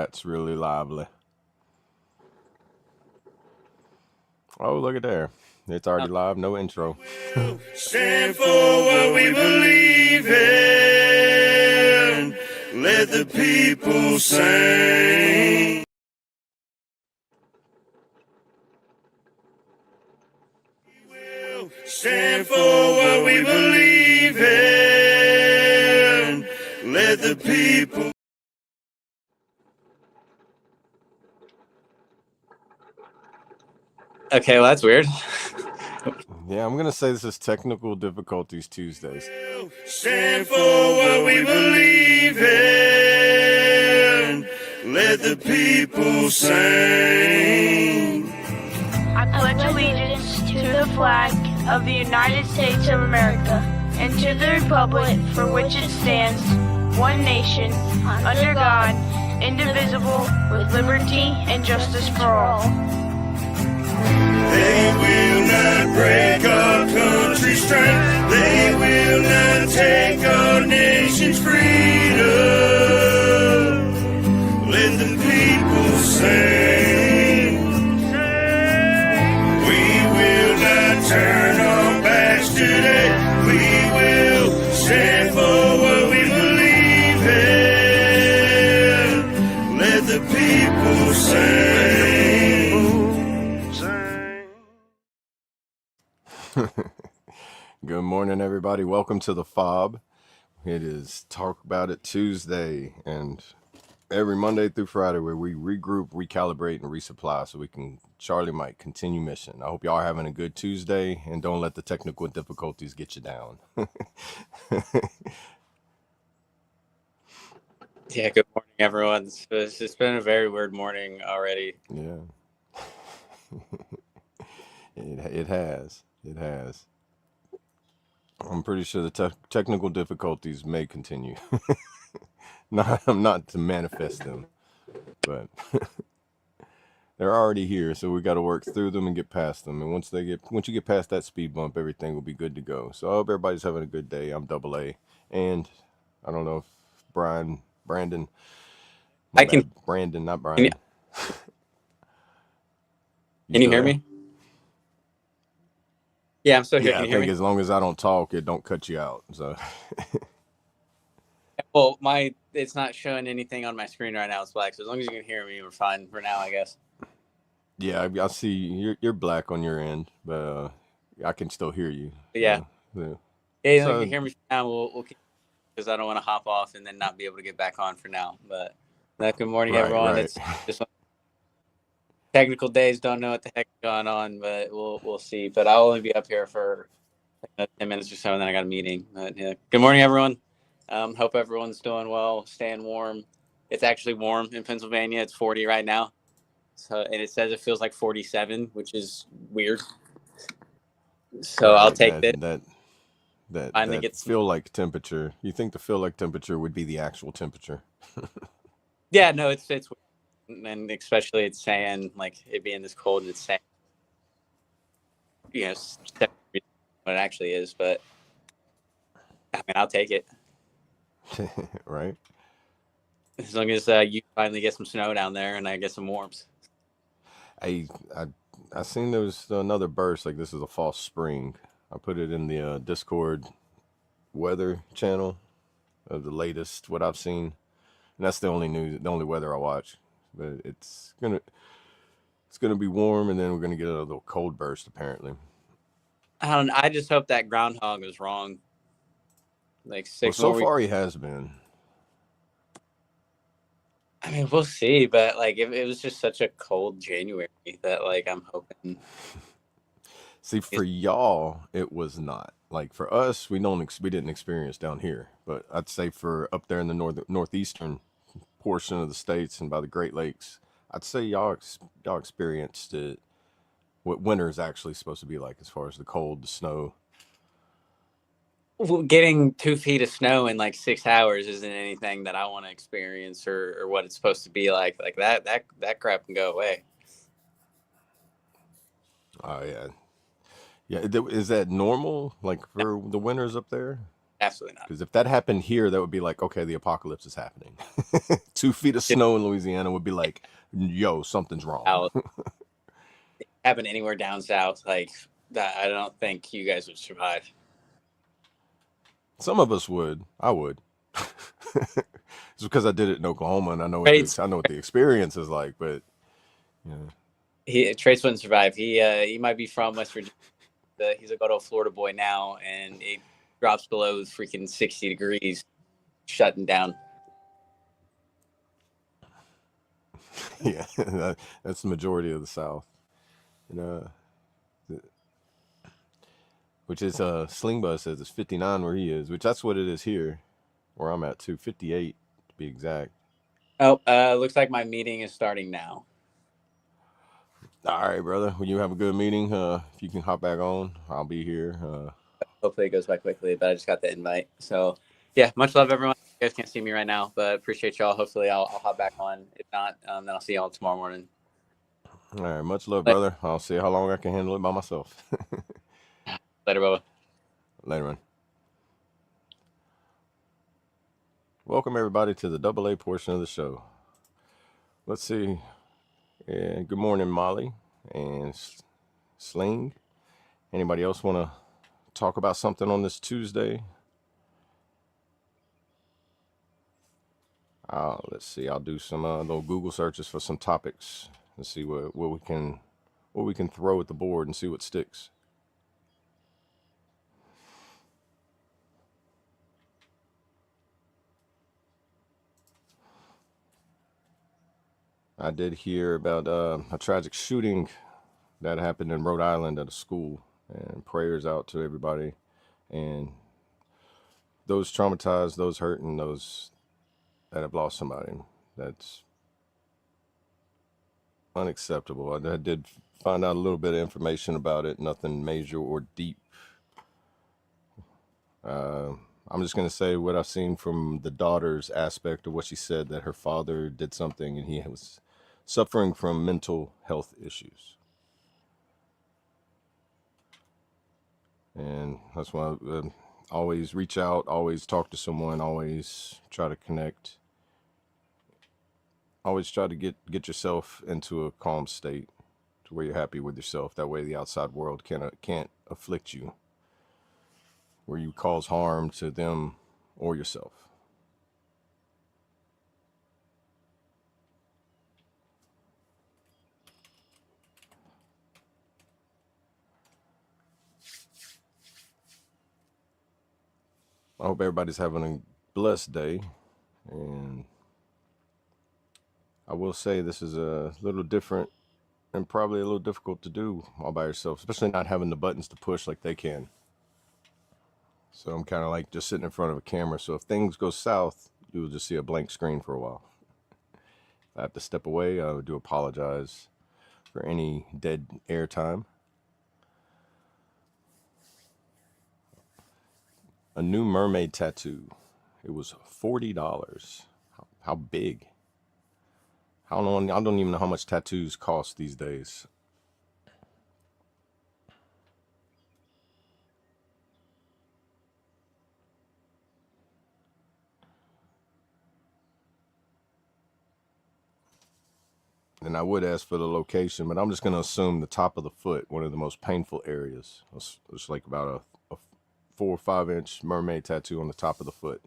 Chat's really lively. Oh, look at there. It's already live, no intro. Stand for what we believe in. Let the people sing. Stand for what we believe in. Let the people. Okay, well, that's weird. Yeah, I'm going to say this is Technical Difficulties Tuesdays. Stand for what we believe in. Let the people sing. I pledge allegiance to the flag of the United States of America and to the republic for which it stands, one nation, under God, indivisible, with liberty and justice for all. They will not break our country's strength. They will not take our nation's freedom. Let the people sing. We will not turn our backs today. We will stand for what we believe in. Let the people sing. Good morning, everybody. Welcome to the F.O.B. It is Talk About It Tuesday, and every Monday through Friday where we regroup, recalibrate, and resupply so we can, Charlie Mike, continue mission. I hope y'all are having a good Tuesday, and don't let the technical difficulties get you down. Yeah, good morning, everyone. It's been a very weird morning already. Yeah. It has. It has. I'm pretty sure the technical difficulties may continue. I'm not to manifest them, but they're already here, so we got to work through them and get past them. And once you get past that speed bump, everything will be good to go. So I hope everybody's having a good day. I'm Double A, and I don't know if Brandon. Brandon, not Brian. Can you hear me? Yeah, I'm still here. Yeah, Can you I hear think me? as long as I don't talk, it don't cut you out. So. Well, it's not showing anything on my screen right now. It's black. So as long as you can hear me, we're fine for now, I guess. Yeah, I see you're black on your end, but I can still hear you. Yeah. Yeah. Yeah, so, you can hear me for now. We'll keep, because I don't want to hop off and then not be able to get back on for now. But good morning, everyone. Right. It's just technical days. Don't know what the heck's going on, but we'll see. But I'll only be up here for 10 minutes or so, and then I got a meeting. But yeah, good morning, everyone. Hope everyone's doing well, staying warm. It's actually warm in Pennsylvania. It's 40 right now. So, and it says it feels like 47, which is weird. So right, I'll take that feel like temperature. You think the feel like temperature would be the actual temperature? Yeah, no, it's and especially it's saying like it being this cold, it's saying what it actually is. But I mean, I'll take it. Right. As long as you finally get some snow down there and I get some warmth. I seen there was another burst, like this is a false spring. I put it in the Discord weather channel of the latest, what I've seen. And that's the only weather I watch. But it's gonna be warm, and then we're gonna get a little cold burst apparently. I just hope that groundhog was wrong. Like 6 so far he has been. I mean, we'll see, but like it was just such a cold January that like I'm hoping. See, for y'all, it was not. Like for us, we didn't experience down here, but I'd say for up there in the northeastern portion of the states and by the Great Lakes, I'd say y'all experienced it. What winter is actually supposed to be like as far as the cold, the snow. Well, getting 2 feet of snow in like 6 hours isn't anything that I want to experience or what it's supposed to be like. Like that crap can go away. Oh yeah. Yeah, is that normal? Like for the winters up there? Absolutely not. Because if that happened here, that would be like, okay, the apocalypse is happening. 2 feet of snow in Louisiana would be like, yo, something's wrong. Out. It happened anywhere down south, like that, I don't think you guys would survive. Some of us would. I would. It's because I did it in Oklahoma and I know Trades, what the experience is like. But yeah, Trace wouldn't survive. He might be from West Virginia. He's a good old Florida boy now, and it drops below freaking 60 degrees, shutting down. yeah, that's the majority of the South. And which is Slingbus says it's 59 where he is, which that's what it is here, where I'm at too. 58 to be exact. Oh, looks like my meeting is starting now. All right, brother. Well, you have a good meeting. If you can hop back on, I'll be here. Hopefully it goes by quickly, but I just got the invite. So yeah, much love, everyone. You guys can't see me right now, but appreciate y'all. Hopefully I'll hop back on. If not, then I'll see y'all tomorrow morning. All right, much love, Later, brother. I'll see how long I can handle it by myself. later, Bubba. Later, man. Welcome everybody to the AA portion of the show. Let's see. Yeah, good morning, Molly and Sling. Anybody else want to talk about something on this Tuesday? Let's see. I'll do some little Google searches for some topics and see what we can throw at the board and see what sticks. I did hear about a tragic shooting that happened in Rhode Island at a school, and prayers out to everybody and those traumatized, those hurt, and those that have lost somebody. That's unacceptable. I did find out a little bit of information about it, nothing major or deep. I'm just going to say what I've seen from the daughter's aspect of what she said, that her father did something and he was suffering from mental health issues. And that's why I always reach out, always talk to someone, always try to connect. Always try to get yourself into a calm state to where you're happy with yourself. That way the outside world can't afflict you, where you cause harm to them or yourself. I hope everybody's having a blessed day, and I will say this is a little different and probably a little difficult to do all by yourself, especially not having the buttons to push like they can. So I'm kind of like just sitting in front of a camera. So if things go south, you'll just see a blank screen for a while. If I have to step away, I do apologize for any dead air time. A new mermaid tattoo. It was $40. How big? I don't even know how much tattoos cost these days. And I would ask for the location, but I'm just going to assume the top of the foot, one of the most painful areas. It's like about a 4 or 5 inch mermaid tattoo on the top of the foot.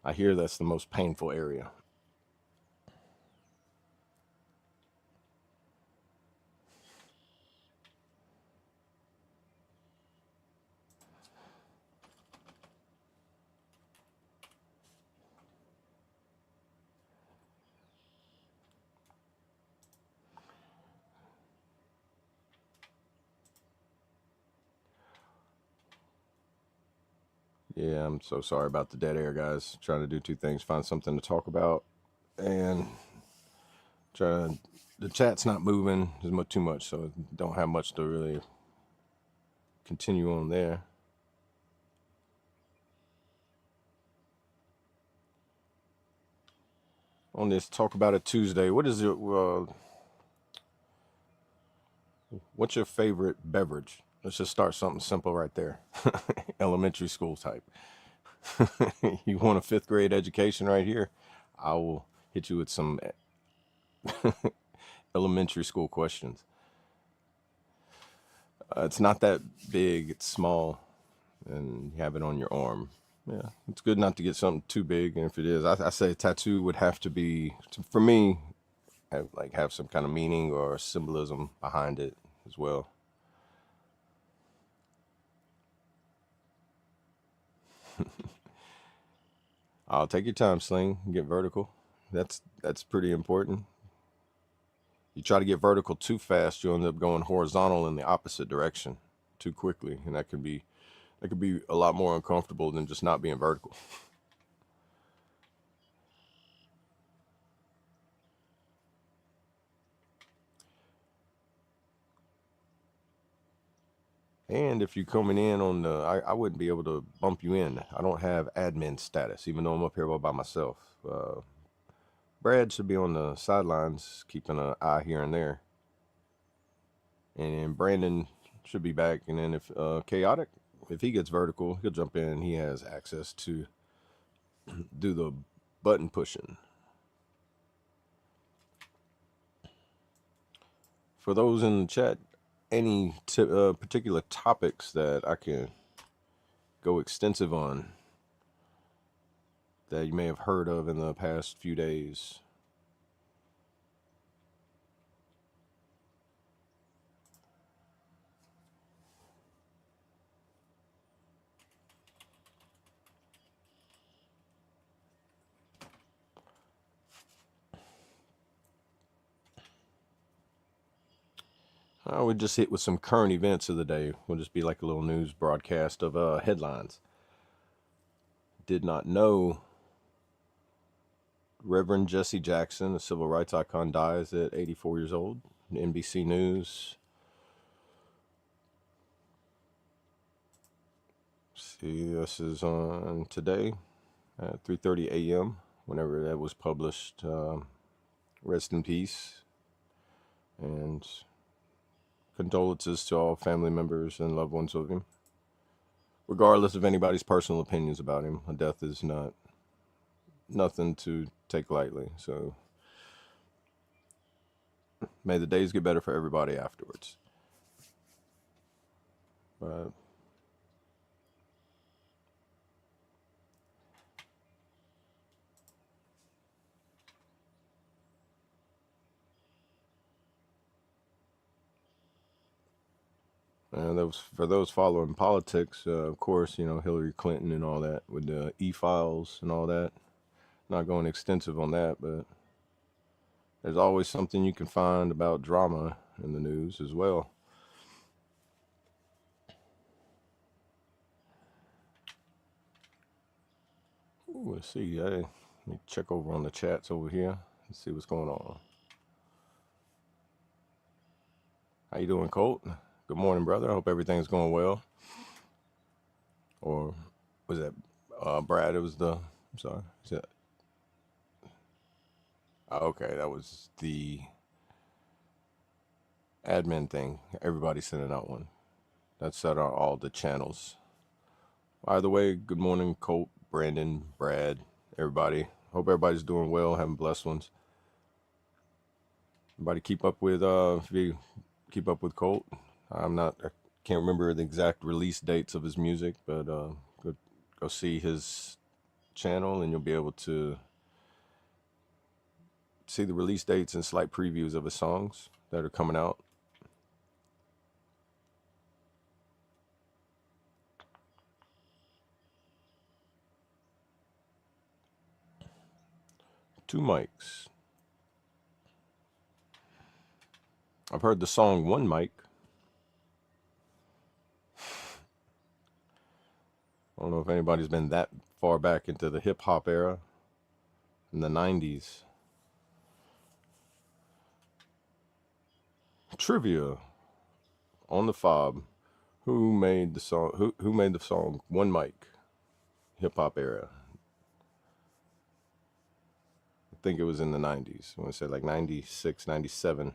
I hear that's the most painful area. Yeah, I'm so sorry about the dead air, guys. Trying to do two things: find something to talk about, and the chat's not moving too much, so don't have much to really continue on there. On this Talk About It Tuesday, what's your favorite beverage? Let's just start something simple right there. Elementary school type. You want a 5th grade education right here? I will hit you with some elementary school questions. It's not that big, it's small, and you have it on your arm. Yeah, it's good not to get something too big, and if it is, I say a tattoo would have to be, for me, have some kind of meaning or symbolism behind it as well. I'll take your time, Sling. Get vertical. That's pretty important. You try to get vertical too fast, you'll end up going horizontal in the opposite direction too quickly, and that could be a lot more uncomfortable than just not being vertical. And if you're coming in on the, I wouldn't be able to bump you in. I don't have admin status, even though I'm up here all by myself. Brad should be on the sidelines, keeping an eye here and there. And Brandon should be back. And then if Chaotic, if he gets vertical, he'll jump in. He has access to do the button pushing. For those in the chat, any particular topics that I can go extensive on that you may have heard of in the past few days? I would just hit with some current events of the day. We'll just be like a little news broadcast of headlines. Did not know Reverend Jesse Jackson, a civil rights icon, dies at 84 years old. NBC News. See, this is on today at 3:30 a.m. Whenever that was published. Rest in peace. And condolences to all family members and loved ones of him. Regardless of anybody's personal opinions about him, a death is nothing to take lightly. So may the days get better for everybody afterwards. But and for those following politics, of course, Hillary Clinton and all that with the e-files and all that. Not going extensive on that, but there's always something you can find about drama in the news as well. Ooh, let's see. Let me check over on the chats over here and see what's going on. How you doing, Colt? Good morning, brother. I hope everything's going well. Or was that Brad? It was I'm sorry. Is that? Okay, that was the admin thing. Everybody's sending out one. That's set on all the channels. Either way, good morning, Colt, Brandon, Brad, everybody. Hope everybody's doing well, having blessed ones. Everybody keep up with if you keep up with Colt. I can't remember the exact release dates of his music, but go see his channel and you'll be able to see the release dates and slight previews of his songs that are coming out. Two mics. I've heard the song One Mic. I don't know if anybody's been that far back into the hip hop era in the 90s. Trivia on the F.O.B. Who made the song? Who made the song One Mic? Hip hop era. I think it was in the 90s. I want to say like 96, 97.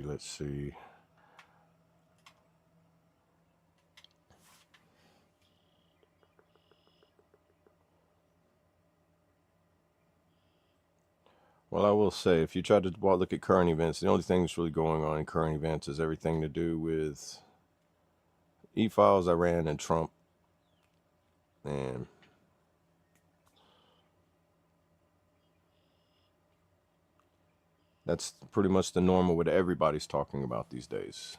Let's see. Well, I will say, if you try to look at current events, the only thing that's really going on in current events is everything to do with e-files, Iran, and Trump. And that's pretty much the normal what everybody's talking about these days.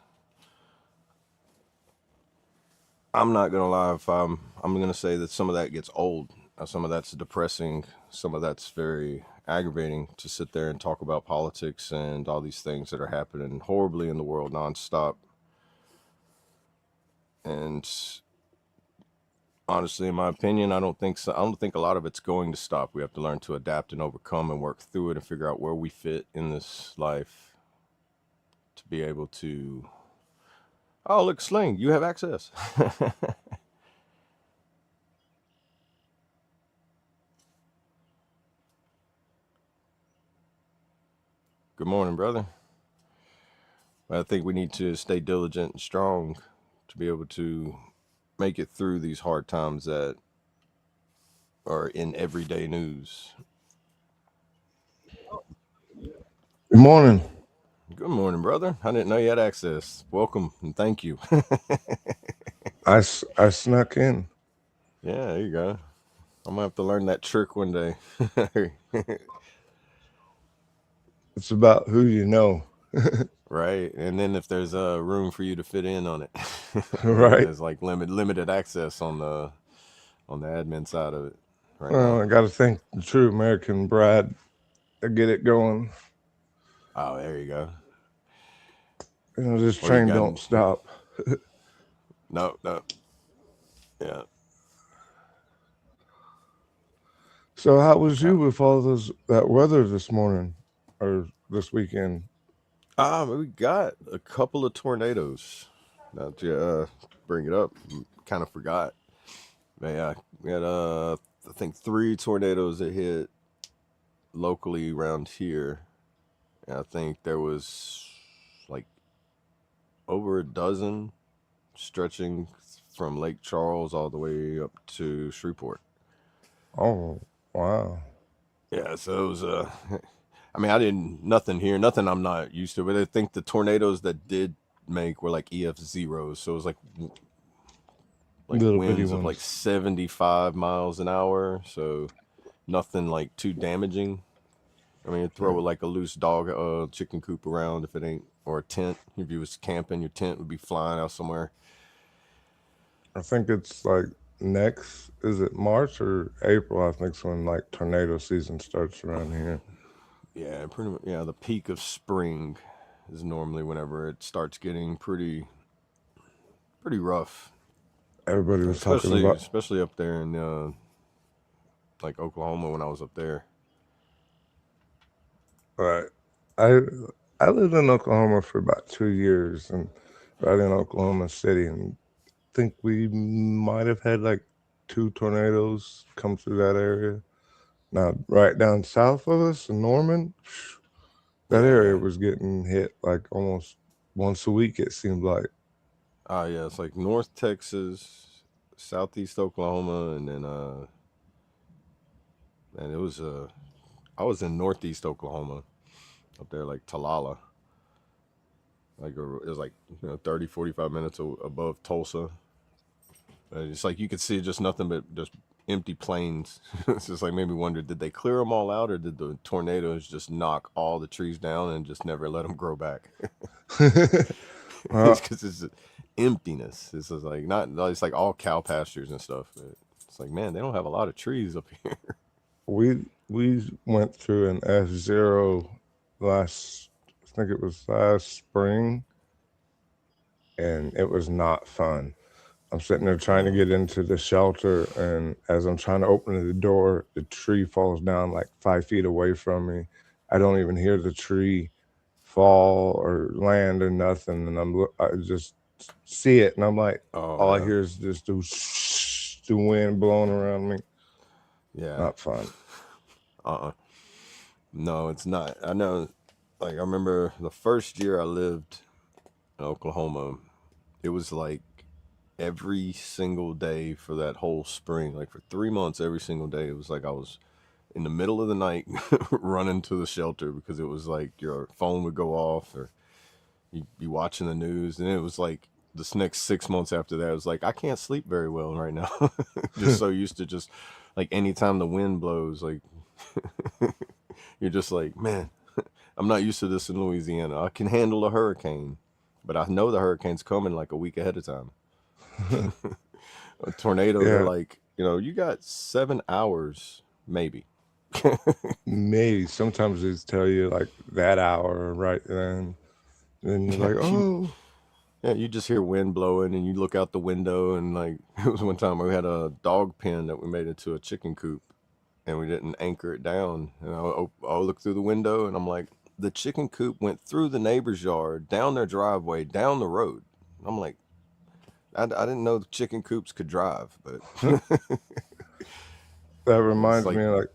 I'm not gonna lie, if I'm gonna say that some of that gets old. Some of that's depressing. Some of that's very aggravating to sit there and talk about politics and all these things that are happening horribly in the world nonstop. And honestly, in my opinion, I don't think so. I don't think a lot of it's going to stop. We have to learn to adapt and overcome and work through it and figure out where we fit in this life to be able to. Oh, look, Sling, you have access. Good morning, brother. I think we need to stay diligent and strong to be able to make it through these hard times that are in everyday news. Good morning. Good morning, brother. I didn't know you had access. Welcome and thank you. I snuck in. Yeah, there you go. I'm gonna have to learn that trick one day. It's about who you know. Right, and then if there's a room for you to fit in on it, Right. there's like limited access on the admin side of it right Well, now. I got to thank the true American Brad to get it going. Oh, there you go. This Or you train got don't stop. no, yeah. So how was you with all that weather this morning or this weekend? We got a couple of tornadoes. Now to bring it up, kind of forgot. But yeah, we had I think 3 tornadoes that hit locally around here. And I think there was like over a dozen stretching from Lake Charles all the way up to Shreveport. Oh, wow. Yeah, so it was I mean, nothing here, nothing I'm not used to, but I think the tornadoes that did make were like EF0s, so it was like Little bitty winds of like ones. 75 miles an hour, so nothing like too damaging. I mean, throw like a loose dog, chicken coop around if it ain't, or a tent. If you was camping, your tent would be flying out somewhere. I think it's like next, is it March or April? I think it's when like tornado season starts around here. Yeah, pretty much. Yeah, the peak of spring is normally whenever it starts getting pretty rough. Everybody was talking about, especially up there in like Oklahoma when I was up there. right. I lived in Oklahoma for about 2 years, and right in Oklahoma City, and think we might have had like 2 tornadoes come through that area. Now, right down south of us in Norman, that area was getting hit like almost once a week, it seemed like. Yeah, it's like North Texas, Southeast Oklahoma, and then and it was I was in Northeast Oklahoma, up there like Talala. Like it was like 30, 45 minutes above Tulsa. It's like you could see just nothing but just empty plains. It's just like made me wonder, did they clear them all out, or did the tornadoes just knock all the trees down and just never let them grow back? It's because it's emptiness. It's just like it's like all cow pastures and stuff. It's like, man, they don't have a lot of trees up here. We went through an F0 I think it was last spring, and it was not fun. I'm sitting there trying to get into the shelter, and as I'm trying to open the door, the tree falls down like 5 feet away from me. I don't even hear the tree fall or land or nothing, and I just see it, and I'm like, all I hear is just the wind blowing around me. Yeah, not fun. No, it's not. I know. Like I remember the first year I lived in Oklahoma, it was like every single day for that whole spring, like for 3 months, every single day. It was like I was in the middle of the night running to the shelter because it was like your phone would go off or you'd be watching the news. And it was like this next 6 months after that, it was like I can't sleep very well right now. Just so used to just like anytime the wind blows, like you're just like, man, I'm not used to this in Louisiana. I can handle a hurricane, but I know the hurricane's coming like a week ahead of time. A tornado, they're Yeah, like, you got 7 hours, maybe. maybe sometimes they tell you like that hour right then. Then you're Yeah, like, oh, you just hear wind blowing and you look out the window and like it was one time we had a dog pen that we made into a chicken coop and we didn't anchor it down. And I'll look through the window and I'm like, the chicken coop went through the neighbor's yard, down their driveway, down the road. I'm like, I didn't know the chicken coops could drive, but that it's reminds like, me of, like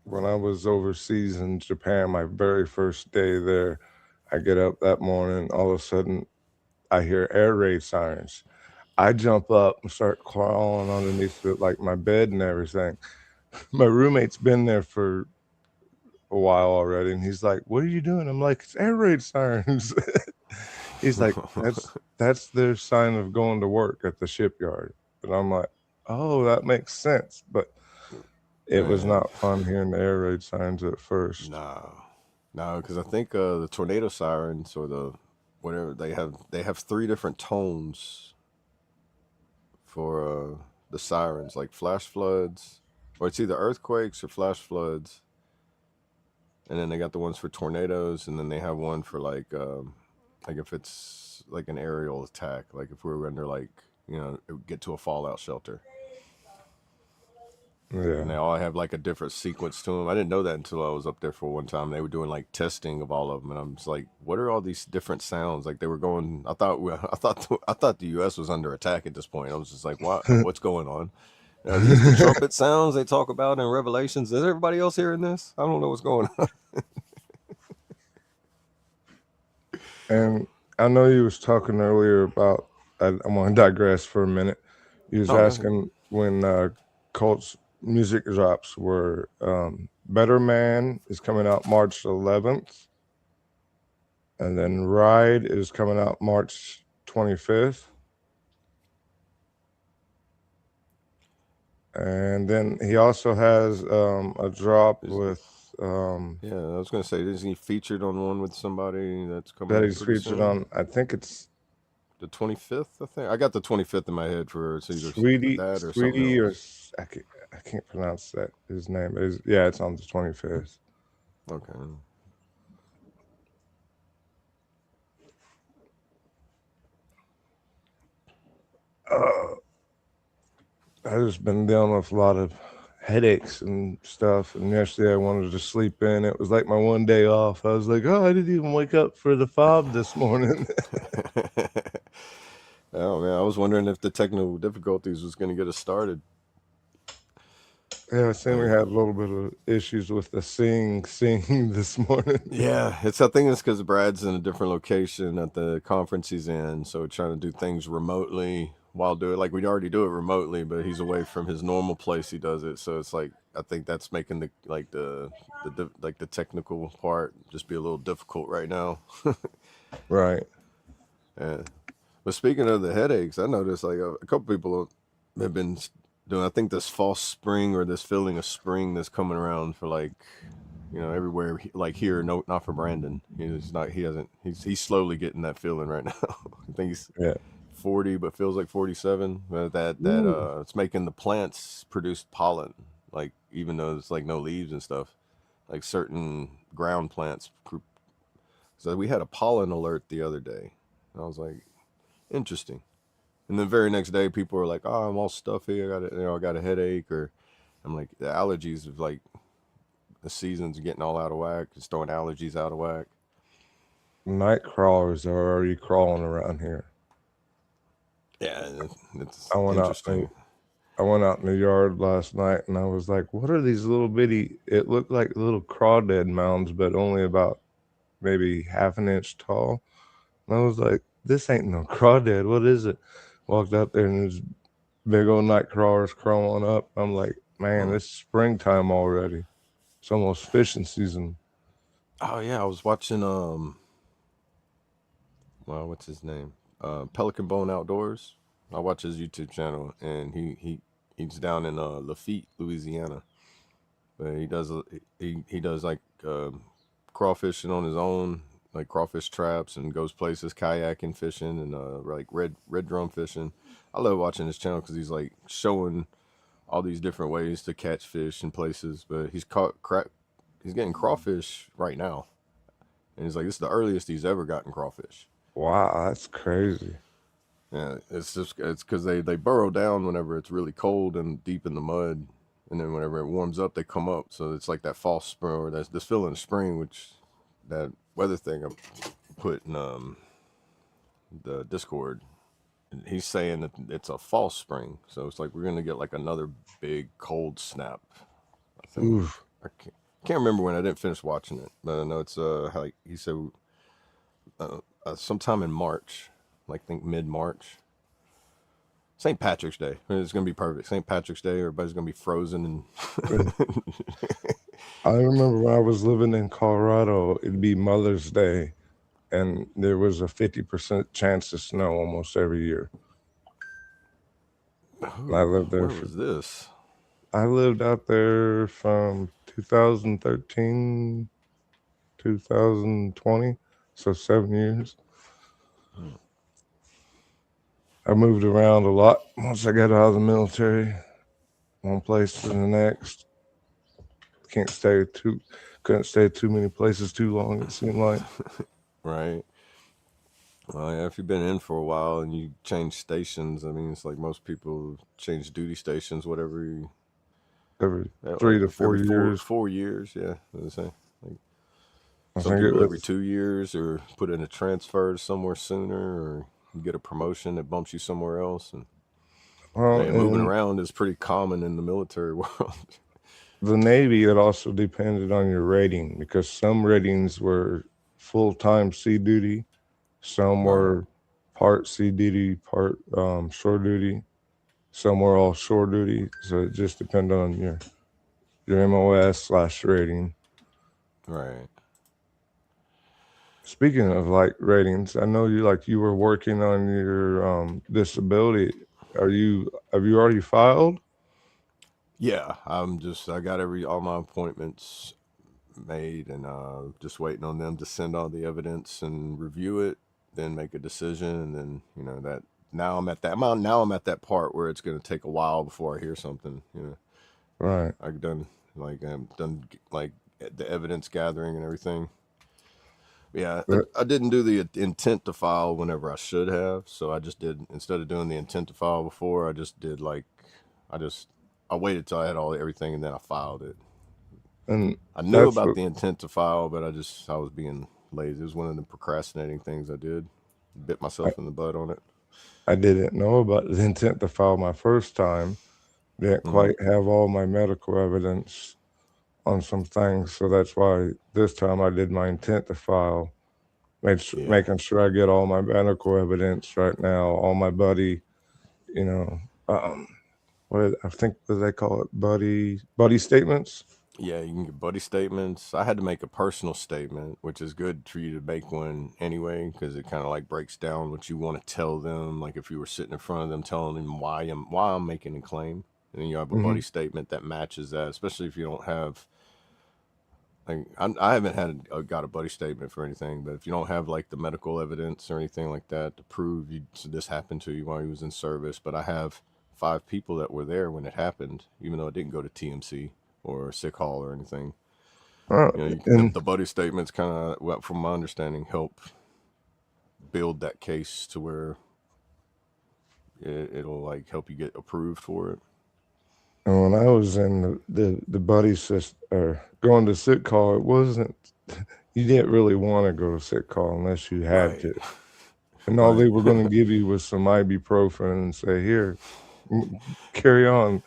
when I was overseas in Japan, my very first day there, I get up that morning, all of a sudden I hear air raid sirens. I jump up and start crawling underneath like my bed and everything. My roommate's been there for a while already, and he's like, "What are you doing?" I'm like, "It's air raid sirens." He's like, "That's their sign of going to work at the shipyard." And I'm like, "Oh, that makes sense." But it was man, not fun hearing the air raid sirens at first. no, because I think the tornado sirens or the whatever they have three different tones for the sirens, like flash floods, or it's either earthquakes or flash floods, and then they got the ones for tornadoes, and then they have one for like if it's like an aerial attack, like if we were under like get to a fallout shelter. Yeah. And they all have like a different sequence to them. I didn't know that until I was up there for one time. They were doing like testing of all of them, and I'm just like, "What are all these different sounds?" Like they were going. I thought the U.S. was under attack at this point. I was just like, "What? What's going on? Are these the trumpet sounds they talk about in Revelations? Is everybody else hearing this? I don't know what's going on." And I know you was talking earlier about. I want to digress for a minute. You was Oh, go ahead. asking when Colt's music drops were Better Man is coming out March 11th, and then Ride is coming out March 25th, and then he also has a drop Is- with Yeah, I was gonna say, isn't he featured on one with somebody that's coming that up he's pretty featured soon? on. I think it's The 25th, I think. I got the 25th in my head for it's either that or something Sweetie, or else. I can't pronounce that his name. Yeah, it's on the 25th. Okay. I've just been dealing with a lot of headaches and stuff. And yesterday I wanted to sleep in. It was like my one day off. I was like, oh, I didn't even wake up for the F.O.B this morning. Oh man, I was wondering if the technical difficulties was going to get us started. Yeah, I seen we But had a little bit of issues with the sing this morning. yeah, I think it's because Brad's in a different location at the conference he's in, so we're trying to do things remotely while doing like we'd already do it remotely, but he's away from his normal place he does it. So it's like I think that's making the technical part just be a little difficult right now. Right. Yeah. But speaking of the headaches, I noticed like a couple people have been doing. I think this false spring or this feeling of spring that's coming around for like everywhere. Like here, no, not for Brandon. He's not. He hasn't. He's slowly getting that feeling right now. I think he's Yeah. 40, but feels like 47. That Ooh. it's making the plants produce pollen. Like even though it's like no leaves and stuff, like certain ground plants. So we had a pollen alert the other day. I was like, interesting. And the very next day, people were like, "Oh, I'm all stuffy. I got a headache." Or I'm like, the allergies of like the season's getting all out of whack. Just throwing allergies out of whack. Night crawlers are already crawling around here. Yeah, it's I went out interesting. I went out in the yard last night and I was like, what are these little bitty, it looked like little crawdad mounds, but only about maybe half an inch tall. And I was like, this ain't no crawdad. What is it? Walked out there and there's big old night crawlers crawling up. I'm like, man, it's springtime already. It's almost fishing season. Oh yeah, I was watching well, what's his name? Pelican Bone Outdoors. I watch his YouTube channel, and he's down in Lafitte, Louisiana. But he does like crawfishing on his own, like crawfish traps, and goes places kayaking, fishing, and like red drum fishing. I love watching his channel because he's like showing all these different ways to catch fish in places. But he's getting crawfish right now, and he's like, this is the earliest he's ever gotten crawfish. Wow, that's crazy. Yeah, it's because they burrow down whenever it's really cold and deep in the mud, and then whenever it warms up, they come up. So it's like that false spring, or that's this feeling of spring, which that weather thing I put in the Discord. He's saying that it's a false spring, so it's like we're gonna get like another big cold snap. I think. Oof. I can't remember when. I didn't finish watching it, but I know it's like he said sometime in March, like think mid-March. St. Patrick's Day. It's gonna be perfect. St. Patrick's Day. Everybody's gonna be frozen and. I remember when I was living in Colorado, it'd be Mother's Day, and there was a 50% chance of snow almost every year. Ooh, I lived there. Where was this? I lived out there from 2013, 2020, so 7 years. I moved around a lot once I got out of the military, one place to the next. Couldn't stay too many places too long, it seemed like. Right. Well, yeah, if you've been in for a while and you change stations, I mean, it's like most people change duty stations, whatever. Every 3 to 4 every years. 4 years, yeah. What I say. Like, I some think people it every was, 2 years, or put in a transfer somewhere sooner, or you get a promotion that bumps you somewhere else. And well, moving in around is pretty common in the military world. the Navy, it also depended on your rating because some ratings were full-time sea duty, some were part sea duty, part shore duty, some were all shore duty. So it just depended on your MOS/rating. Right. Speaking of like ratings, I know you were working on your disability. Have you already filed? Yeah, I got all my appointments made, and just waiting on them to send all the evidence and review it, then make a decision, and then that now I'm at that part where it's going to take a while before I hear something. Right. I've done like the evidence gathering and everything. Yeah, I didn't do the intent to file whenever I should have, so I just did, instead of doing the intent to file before, I just did I waited till I had everything, and then I filed it. And I knew about the intent to file, but I was being lazy. It was one of the procrastinating things I did. Bit myself in the butt on it. I didn't know about the intent to file my first time. Didn't quite have all my medical evidence on some things, so that's why this time I did my intent to file, making sure I get all my medical evidence right now. All my buddy, I think what they call it, buddy statements. Yeah, you can get buddy statements. I had to make a personal statement, which is good for you to make one anyway, because it kind of like breaks down what you want to tell them. Like if you were sitting in front of them, telling them why I'm making a claim, and then you have a buddy statement that matches that. Especially if you don't have, like, I haven't got a buddy statement for anything, but if you don't have like the medical evidence or anything like that to prove this happened to you while you was in service, but I have 5 people that were there when it happened, even though it didn't go to TMC or sick hall or anything. The buddy statements kind of, from my understanding, help build that case to where it'll like help you get approved for it. And when I was in the buddy system or going to sick call, it wasn't, you didn't really want to go to sick call unless you had to. And all they were going to give you was some ibuprofen and say, here, carry on.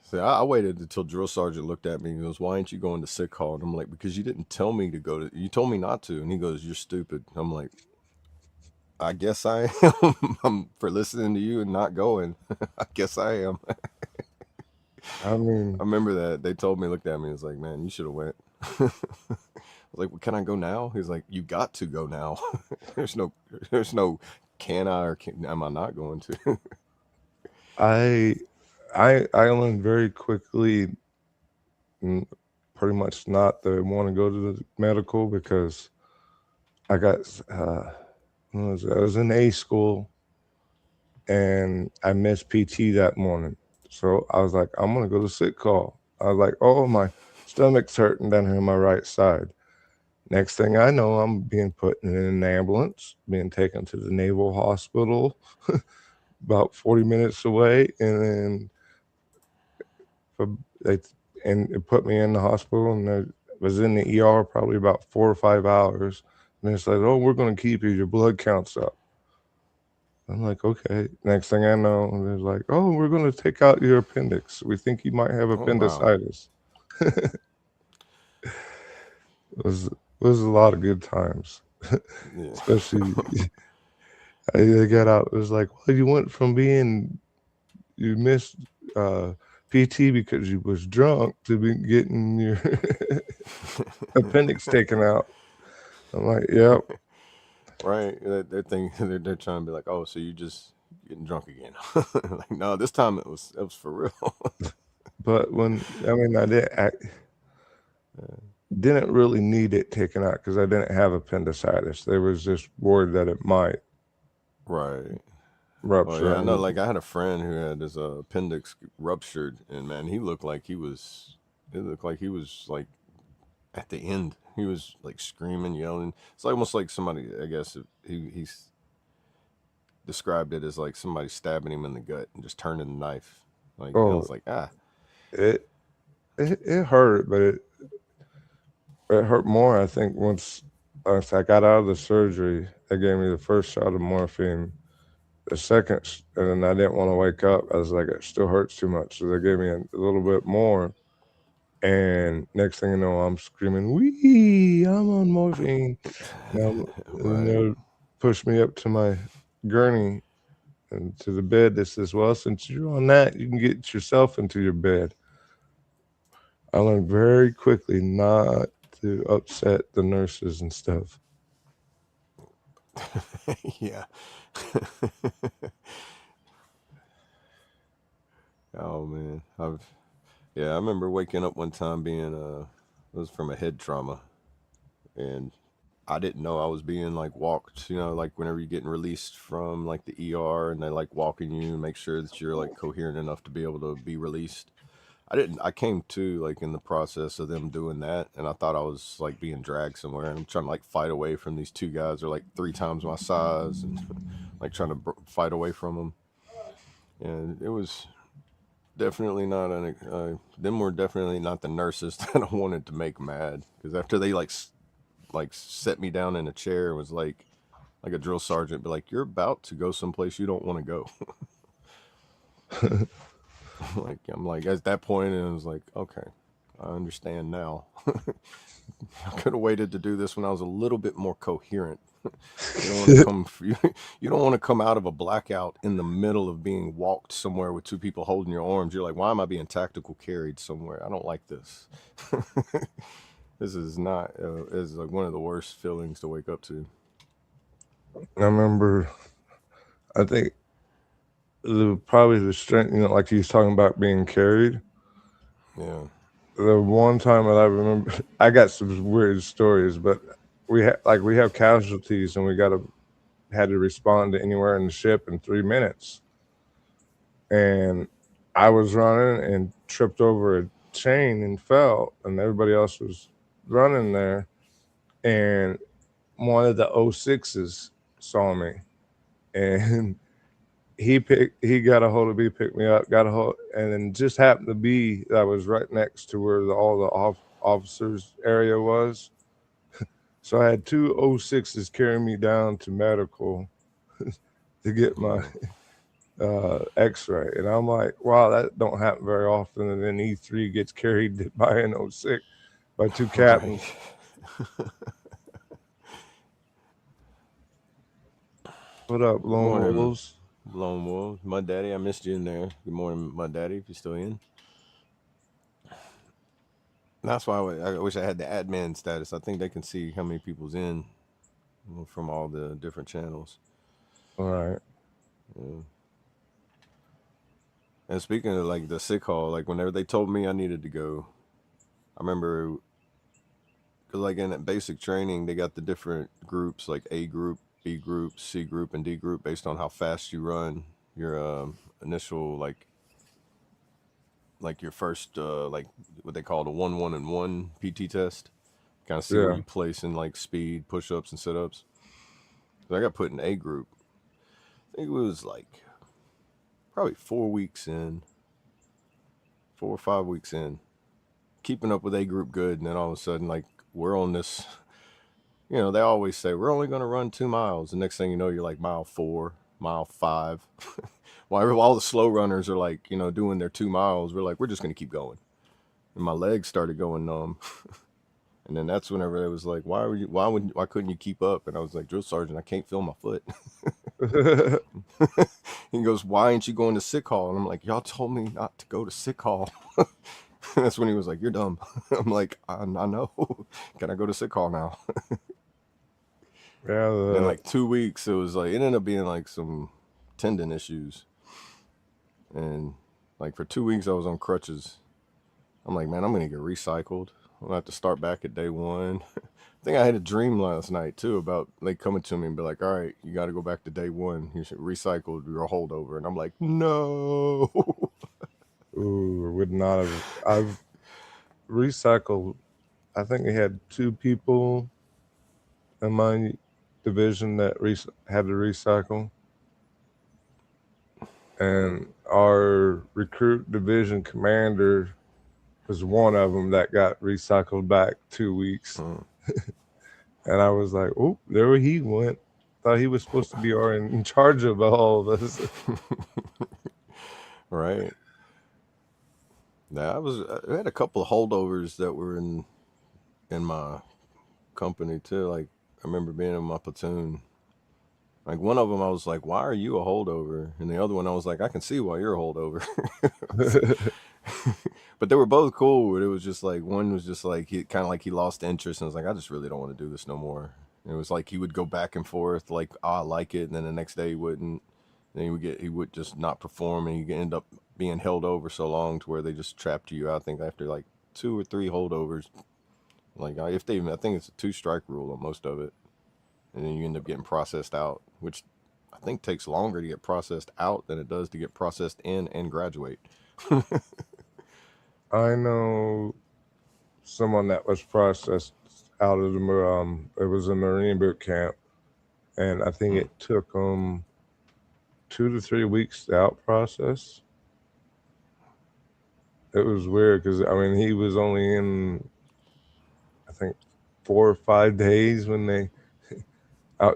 See, I waited until drill sergeant looked at me and goes, "Why ain't you going to sick hall?" And I'm like, "Because you didn't tell me to go to. You told me not to." And he goes, "You're stupid." I'm like, "I guess I am. I'm for listening to you and not going. I guess I am." I mean, I remember that they told me, looked at me, and was like, "Man, you should have went." I was like, well, "Can I go now?" He's like, "You got to go now. there's no, there's no, can I or am I not going to?" I I learned very quickly, pretty much not to want to go to the medical because I got I was in A school and I missed PT that morning, so I was like, I'm gonna go to sick call. I was like, oh, my stomach's hurting down here on my right side. Next thing I know, I'm being put in an ambulance, being taken to the Naval Hospital, about 40 minutes away, and then they and it put me in the hospital, and I was in the ER probably about 4 or 5 hours. And it's like, oh, we're going to keep you. Your blood counts up. I'm like, okay. Next thing I know, they're like, oh, we're going to take out your appendix. We think you might have Oh wow. appendicitis. It was a lot of good times, Yeah. especially they got out. It was like, well, you went from being you missed PT because you was drunk to be getting your appendix taken out. I'm like, yep. Right. They're thinking they're trying to be like, "Oh, so you just getting drunk again?" Like, no, this time it was for real. But I didn't really need it taken out because I didn't have appendicitis. They was just worried that it might Right. Well, rupture yeah, I know. and Like, I had a friend who had his appendix ruptured, and man, he looked like he was. It looked like he was like at the end. He was like screaming, yelling. It's almost like somebody. I guess he's described it as like somebody stabbing him in the gut and just turning the knife. Like, I oh, was like, ah, it it hurt, but it hurt more. I think once I got out of the surgery, they gave me the first shot of morphine. The second, and then I didn't want to wake up. I was like, it still hurts too much, so they gave me a little bit more. And next thing you know, I'm screaming, "Wee! I'm on morphine!" And right. they push me up to my gurney and to the bed. That says, "Well, since you're on that, you can get yourself into your bed." I learned very quickly not to upset the nurses and stuff. Yeah. Oh man, I remember waking up one time being it was from a head trauma, and I didn't know I was being like walked. Like whenever you're getting released from like the ER and they like walking you and make sure that you're like coherent enough to be able to be released. I didn't. I came to like in the process of them doing that, and I thought I was like being dragged somewhere, and I'm trying to like fight away from these two guys who are like 3 times my size, and like trying to fight away from them. And it was definitely not them were definitely not the nurses that I wanted to make mad, because after they like set me down in a chair and was like a drill sergeant, be like, "You're about to go someplace you don't want to go." I'm like at that point, and it was like, okay, I understand now. I could have waited to do this when I was a little bit more coherent. You don't want to come. You don't want to come out of a blackout in the middle of being walked somewhere with two people holding your arms. You're like, why am I being tactical carried somewhere? I don't like this. This is not. Is like one of the worst feelings to wake up to. I remember, I think probably the strength, like he was talking about being carried. Yeah. The one time that I remember, I got some weird stories, but we have casualties and we had to respond to anywhere in the ship in 3 minutes. And I was running and tripped over a chain and fell, and everybody else was running there. And one of the O6s saw me, and he got a hold of me, picked me up, got a hold, and then just happened to be that I was right next to where all the officers area was. So I had two O6s carrying me down to medical to get my Yeah. X-ray, and I'm like, wow, that don't happen very often. And then E3 gets carried by an 06 by two Right. captains. What up, Good Lone morning, Wolves? Lone Wolf. Mud Daddy, I missed you in there. Good morning, Mud Daddy, if you're still in. That's why I wish I had the admin status. I think they can see how many people's in from all the different channels. All right. Yeah. And speaking of like the sick hall, like whenever they told me I needed to go, I remember because like in that basic training, they got the different groups like A group, B group, C group, and D group based on how fast you run your initial like your first like what they call the 1, 1, and 1 PT test. Kind of see where Yeah. you place in like speed, push ups, and sit ups. So I got put in A group. I think it was like probably 4 weeks in, 4 or 5 weeks in, keeping up with A group good, and then all of a sudden like we're on this. You know, they always say we're only going to run 2 miles. The next thing you know, you're like mile 4, mile 5. While all the slow runners are like, you know, doing their 2 miles, we're like, we're just going to keep going. And my legs started going numb. And then that's whenever it was like, why couldn't you keep up? And I was like, drill sergeant, I can't feel my foot. He goes, why ain't you going to sick hall? And I'm like, y'all told me not to go to sick hall. That's when he was like, you're dumb. I'm like, I know. Can I go to sick hall now? Yeah. And in like 2 weeks, it was like, it ended up being like some tendon issues. And like for 2 weeks, I was on crutches. I'm like, man, I'm going to get recycled. I'm going to have to start back at day one. I think I had a dream last night too about like coming to me and be like, all right, you got to go back to day one. You should recycle your holdover. And I'm like, no. Ooh, would not have. I've recycled. I think we had 2 people in my division that had to recycle, and our recruit division commander was one of them that got recycled back 2 weeks. And I was like, oh, there he went. Thought he was supposed to be in charge of all of us. Right. Now I had a couple of holdovers that were in my company too. Like I remember being in my platoon. Like one of them, I was like, "Why are you a holdover?" And the other one, I was like, "I can see why you're a holdover." But they were both cool. But it was just like one was just like he kind of like he lost interest and was like, "I just really don't want to do this no more." And it was like he would go back and forth, like, "Oh, I like it," and then the next day he wouldn't. Then he would just not perform, and you end up being held over so long to where they just trapped you. I think after like 2 or 3 holdovers, like if they, I think it's a 2 strike rule on most of it, and then you end up getting processed out, which I think takes longer to get processed out than it does to get processed in and graduate. I know someone that was processed out of it was a Marine boot camp, and I think it took them 2 to 3 weeks to out process. It was weird because I mean he was only in I think 4 or 5 days when they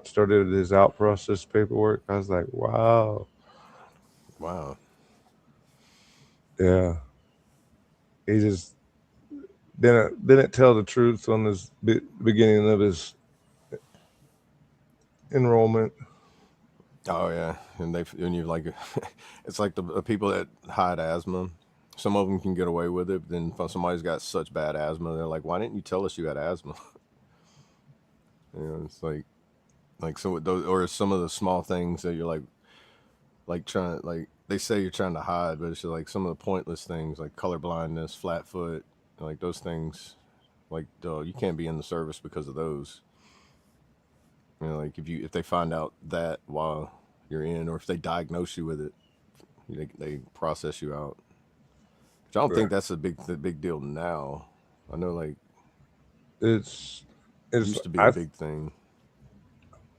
started his out process paperwork. I was like, wow, Wow. yeah. He just didn't tell the truth on his beginning of his enrollment. Oh yeah, and you like, it's like the people that hide asthma. Some of them can get away with it, but then if somebody's got such bad asthma, they're like, "Why didn't you tell us you had asthma?" You know, it's like some of those, or some of the small things that you're like trying, like they say you're trying to hide, but it's just like some of the pointless things like color blindness, flat foot, like those things. Like you can't be in the service because of those. You know, like if they find out that while you're in, or if they diagnose you with it, they process you out. Which I don't think that's the big deal now. I know like It's it used to be a big thing.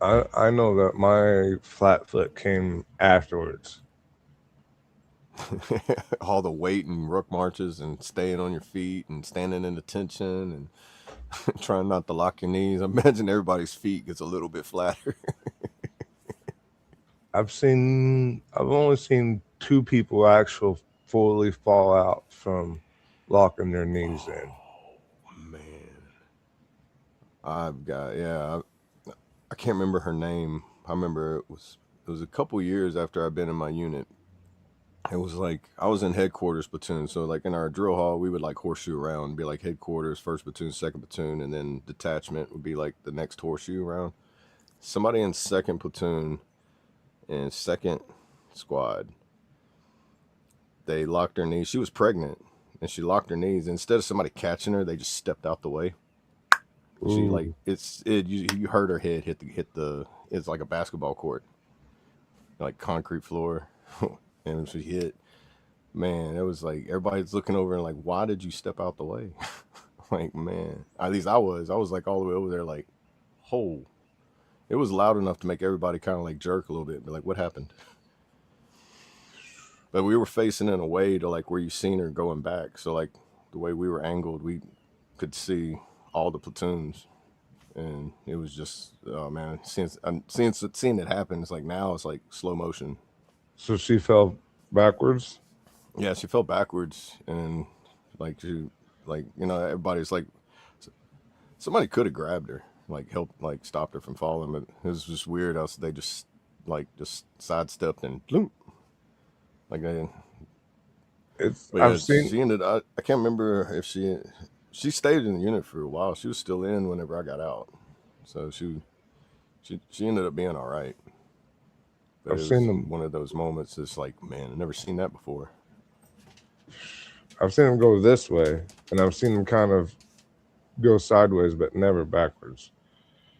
I know that my flat foot came afterwards. All the weight and ruck marches and staying on your feet and standing in attention and trying not to lock your knees. I imagine everybody's feet gets a little bit flatter. I've only seen 2 people fully fall out from locking their knees in. Man, I can't remember her name. I remember it was a couple years after I'd been in my unit. It was like I was in headquarters platoon, so like in our drill hall, we would like horseshoe around, be like headquarters, first platoon, second platoon, and then detachment would be like the next horseshoe around. Somebody in second platoon and second squad, they locked her knees. She was pregnant, and she locked her knees. Instead of somebody catching her, they just stepped out the way. She like Ooh, you heard her head hit the it's like a basketball court, like concrete floor, and she hit. Man, it was like everybody's looking over and like, why did you step out the way? Like, man, at least I was like all the way over there, like, oh, it was loud enough to make everybody kind of like jerk a little bit, and be like, what happened? But we were facing in a way to like where you seen her going back, so like the way we were angled, we could see all the platoons, and it was just, oh man, seeing it happen, it's like now it's like slow motion. so she fell backwards. Yeah, she fell backwards, and like everybody's like, somebody could have grabbed her, like helped, like stopped her from falling, but it was just weird. They just sidestepped and bloom, like they. It's But I've yeah, seen she ended. I can't remember if she stayed in the unit for a while. She was still in whenever I got out, so she ended up being all right. But I've it seen was them one of those moments. It's like, man, I've never seen that before. I've seen them go this way, and I've seen them kind of go sideways, but never backwards.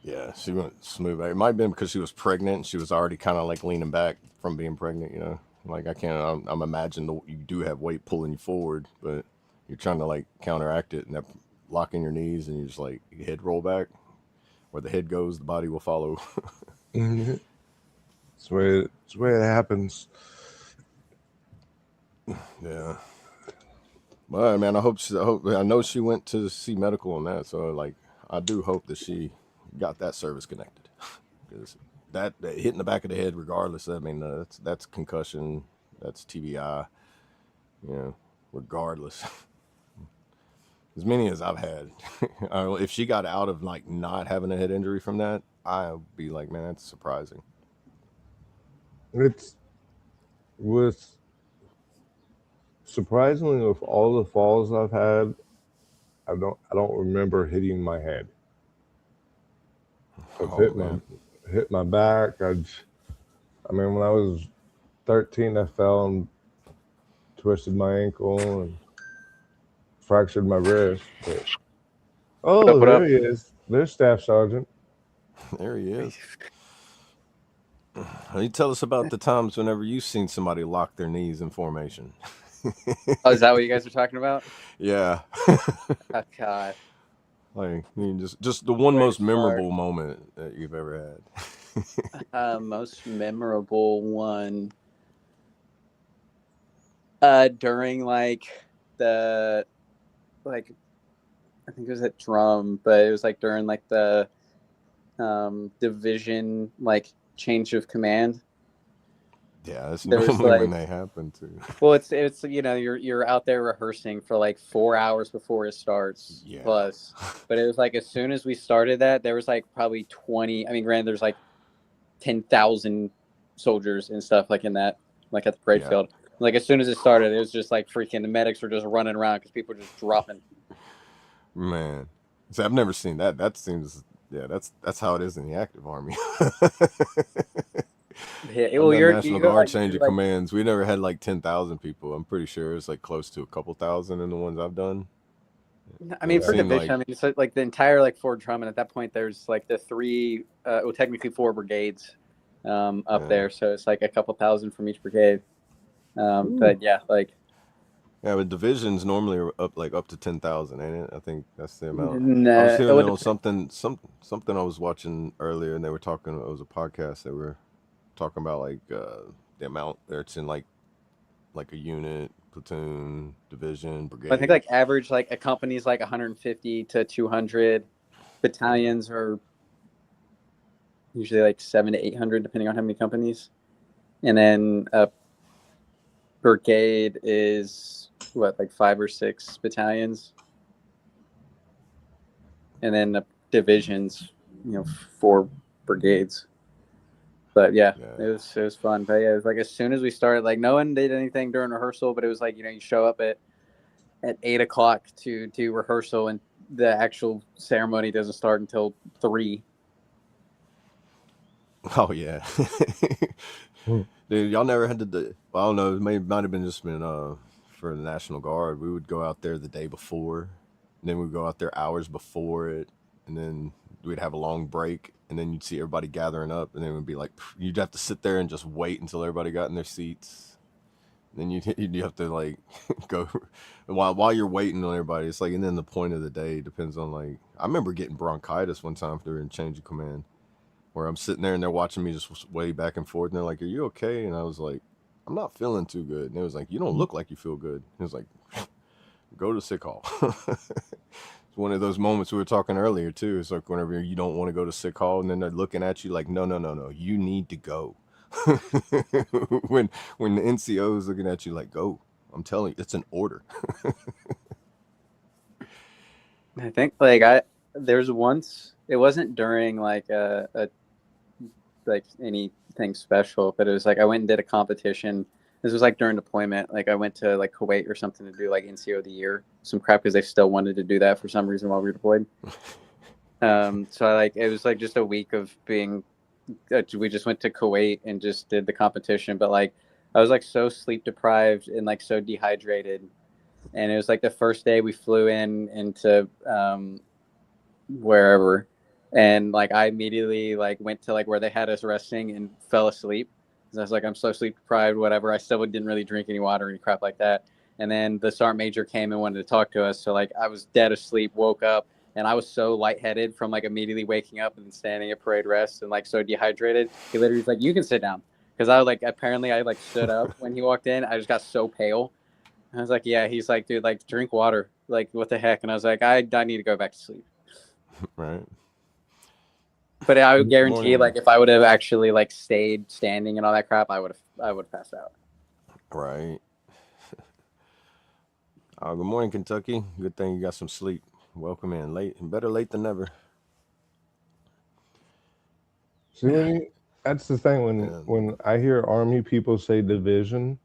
Yeah, she went smooth. It might have been because she was pregnant and she was already kind of like leaning back from being pregnant, you know? Like, I can't, I'm imagining you do have weight pulling you forward, but you're trying to like counteract it, and that locking your knees, and you just like your head roll back. Where the head goes, the body will follow. Mhm. It's the way it happens. Yeah. But man, I know she went to see medical on that, so like, I do hope that she got that service connected. Because that hitting the back of the head, regardless. I mean, that's concussion, that's TBI. You know, regardless. As many as I've had, if she got out of like not having a head injury from that, I'd be like, man, that's surprising. It's with surprisingly with all the falls I've had, I don't remember hitting my head. I've Oh man, hit my back. I mean, when I was 13, I fell and twisted my ankle and fractured my wrist. But What up? oh, What there up? he is. There's Staff Sergeant. there he is. You tell us about the times whenever you've seen somebody lock their knees in formation. Oh, is that what you guys are talking about? Yeah. Oh God, Like, I mean, just the one where to most start? memorable moment that you've ever had. Most memorable one. During like the like I think it was at drum, but it was like during like the division like change of command. Yeah, that's There was normally when like, they happen too. well, it's you're out there rehearsing for like 4 hours before it starts Yeah. plus, but it was like as soon as we started that there was like probably 20. I mean, granted, there's like 10,000 soldiers and stuff like in that, like at the parade Yeah. field. Like as soon as it started, it was just like freaking the medics were just running around because people were just dropping. Man. See, I've never seen that. That seems, yeah, that's how it is in the active army. Yeah, I've well, done you National go Guard like change through of like, commands. We never had like 10,000 people. I'm pretty sure it's like close to a couple thousand in the ones I've done. I And mean, it for Yeah. seemed division, like, I mean, it's like the entire like Fort Drum, and at that point, there's like the three, well, technically 4 brigades, up yeah. there, so it's like a couple thousand from each brigade. Ooh. But yeah, like Yeah, but divisions normally are up to 10,000, ain't it? I think that's the amount. I was no, it hearing it would on something I was watching earlier, and they were talking. It was a podcast. They were talking about like the amount that's in like a unit, platoon, division, I think brigade. like average like a company's like 150 to 200. Battalions are usually like 700 to 800, depending on how many companies. And then a brigade is what, like 5 or 6 battalions, and then the divisions, 4 brigades. But yeah, Yeah. it was fun. But yeah, it was like as soon as we started, like no one did anything during rehearsal, but it was like you show up at 8 o'clock to do rehearsal, and the actual ceremony doesn't start until 3. Oh yeah. Hmm. Dude, y'all never had to do, well, I don't know, might have been just been for the National Guard. We would go out there the day before, and then we'd go out there hours before it, and then we'd have a long break, and then you'd see everybody gathering up, and then it would be like you'd have to sit there and just wait until everybody got in their seats. Then you'd have to like go while you're waiting on everybody. It's like, and then the point of the day depends on, like, I remember getting bronchitis one time during change of command, where I'm sitting there and they're watching me just sway back and forth, and they're like, "Are you okay?" And I was like, "I'm not feeling too good." And it was like, "You don't look like you feel good." It was like, "Go to sick hall." It's one of those moments we were talking earlier too. It's like whenever you don't want to go to sick hall, and then they're looking at you like, "No, no, no, no, you need to go." when the NCO is looking at you like, "Go," I'm telling you, it's an order. I think there's once, it wasn't during like like anything special, but it was like I went and did a competition. This was like during deployment. Like I went to like Kuwait or something to do like NCO of the year, some crap, because they still wanted to do that for some reason while we were deployed. So it was like just a week of being. We just went to Kuwait and just did the competition, but like I was like so sleep deprived and like so dehydrated, and it was like the first day we flew into wherever, and like I immediately like went to like where they had us resting and fell asleep. I was like, I'm so sleep deprived, whatever. I still didn't really drink any water or any crap like that. And then the sergeant major came and wanted to talk to us. So like I was dead asleep, woke up, and I was so lightheaded from like immediately waking up and then standing at parade rest and like so dehydrated. He literally was like, "You can sit down," because I like apparently I like stood up when he walked in. I just got so pale. I was like, "Yeah." He's like, "Dude, like drink water. Like what the heck?" And I was like, I need to go back to sleep." Right. But I would guarantee, Morning. like, if I would have actually like stayed standing and all that crap, I would have passed out. Right. Good morning, Kentucky. Good thing you got some sleep. Welcome in. Better late than never. See, that's the thing Yeah. when I hear Army people say division,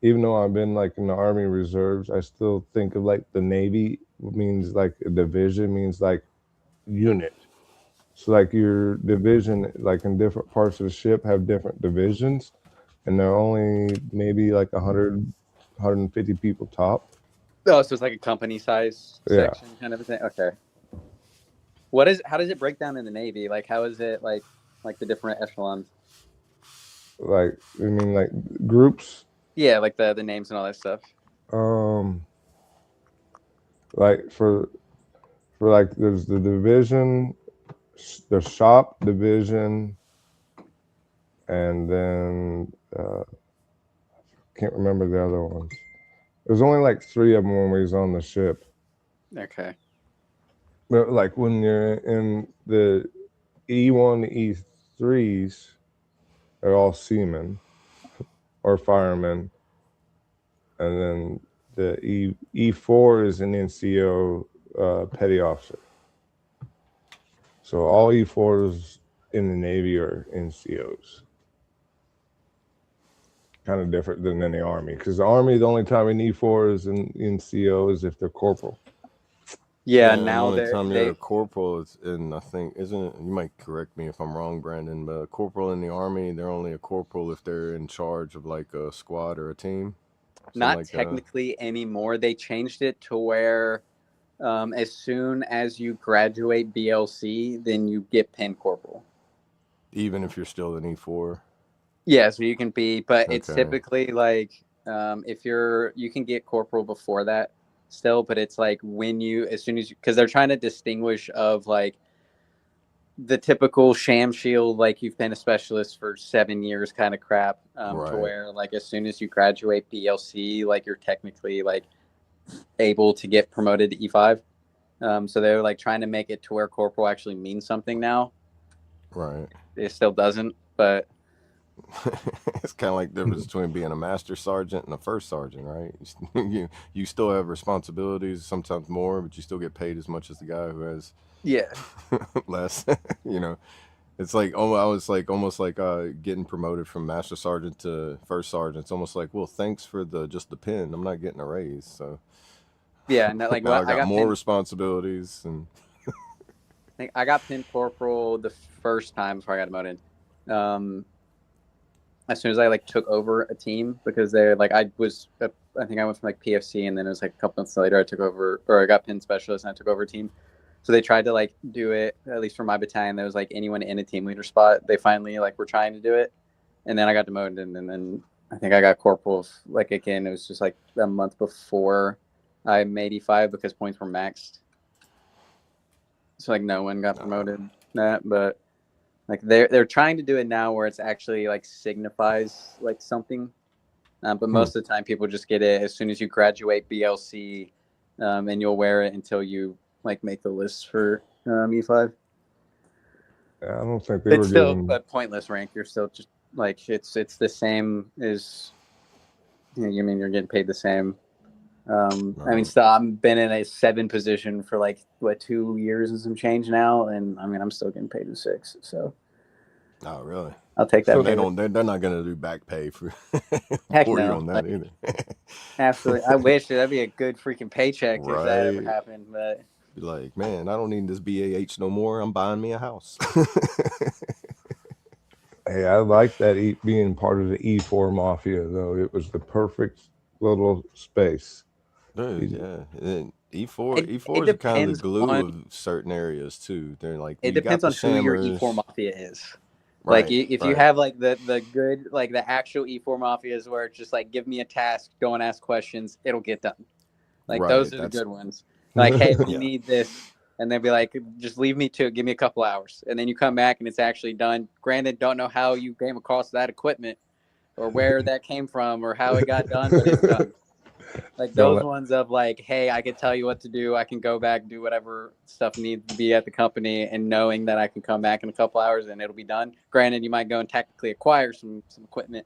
even though I've been like in the Army Reserves, I still think of like the Navy means like a division means like unit. So like your division, like in different parts of the ship, have different divisions, and they're only maybe like 100, 150 people top. Oh, so it's like a company size Yeah, section kind of a thing. Okay. How does it break down in the Navy? Like, how is it like the different echelons? like I mean like groups. Yeah, like the names and all that stuff. Um, like for like there's the division, the shop division, and then can't remember the other ones. There's only like 3 of them when we was on the ship. Okay. But like when you're in the E1 to E3s, they're all seamen or firemen, and then the E4 is an NCO petty officer. So all E4s in the Navy are NCOs. Kind of different than in the Army, because the Army, the only time an E4 is an NCO is if they're corporal. Yeah. And the Now only time you're they a corporal is in, I think, isn't it? You might correct me if I'm wrong, Brandon, but a corporal in the Army, they're only a corporal if they're in charge of like a squad or a team. Something not like that. technically anymore. They changed it to where as soon as you graduate BLC, then you get pen corporal. Even if you're still an E4. Yeah, so you can be, but it's Okay. typically like if you can get corporal before that still, but it's like as soon as because they're trying to distinguish of like the typical sham shield, like you've been a specialist for 7 years kind of crap, to Right. where like as soon as you graduate BLC, like you're technically like able to get promoted to E5. So they're like trying to make it to where corporal actually means something now. Right. It still doesn't, but It's kind of like the difference between being a master sergeant and a first sergeant, right? You still have responsibilities, sometimes more, but you still get paid as much as the guy who has Yeah. less. You know, it's like I was like almost like getting promoted from master sergeant to first sergeant. It's almost like, well, thanks for the just the pin. I'm not getting a raise, so Yeah, and like now I what I got got more pinned. responsibilities and. I think I got pinned corporal the first time before I got demoted. As soon as I like took over a team, because they're like I think I went from like PFC, and then it was like a couple months later I took over, or I got pinned specialist and I took over a team. So they tried to like do it, at least for my battalion. There was like anyone in a team leader spot. They finally like were trying to do it, and then I got demoted, and then I think I got corporal. Like again, it was just like a month before I made E5 because points were maxed. So like no one got promoted that, but like they're trying to do it now where it's actually like signifies like something. But most of the time people just get it as soon as you graduate BLC, and you'll wear it until you like make the list for E5. I don't think they It's were still giving. a pointless rank. You're still just like it's the same as you mean you're getting paid the same. I mean, still, I've been in a 7 position for like 2 years and some change now, and I mean, I'm still getting paid a 6. So, Oh, really? I'll take that. So They don't. They're not going to do back pay for Heck for you no, on that like, either. absolutely. I wish that'd be a good freaking paycheck if that ever Right. happened. But Be like, man, I don't need this BAH no more. I'm buying me a house. hey, I like that being part of the E4 mafia, though. It was the perfect little space. Dude, yeah. And E4 it E4s are kind of the depends glue on of certain areas too. They're like, it well, you got depends the on who your E4 shammers. mafia is. Like Right, if you right, have like the good like the actual E4 mafias where it's just like give me a task, go and ask questions, it'll get done. Like those right. are the That's good ones. Like, hey, we yeah, need this, and they'll be like, just leave me to it. Give me a couple hours, and then you come back and it's actually done. Granted, don't know how you came across that equipment, or where that came from, or how it got done, but it's done. Like Don't those let, ones of like, hey, I can tell you what to do. I can go back, do whatever stuff needs to be at the company, and knowing that I can come back in a couple hours and it'll be done. Granted, you might go and technically acquire some equipment,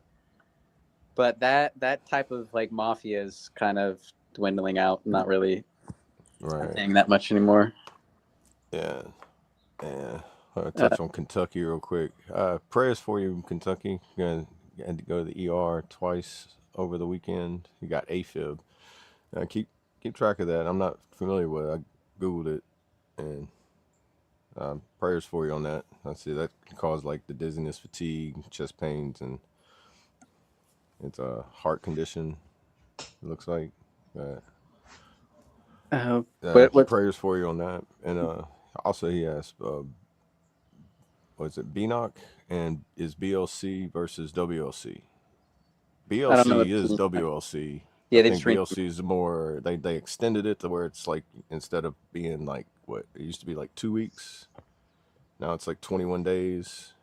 but that type of like mafia is kind of dwindling out. Not really right. thing that much anymore. Yeah. Yeah. I'll touch on Kentucky real quick. Prayers for you, Kentucky. You had to go to the ER twice over the weekend. You got AFib. Keep track of that. I'm not familiar with it. I googled it, and prayers for you on that. I see that can cause like the dizziness, fatigue, chest pains, and it's a heart condition. It looks like. What Prayers for you on that, and also he asked, was it BNOC and is BLC versus WLC? I don't know BLC what is team. WLC. I Yeah, they think just read. BLC is more. They extended it to where it's like instead of being like what it used to be like 2 weeks, now it's like 21 days.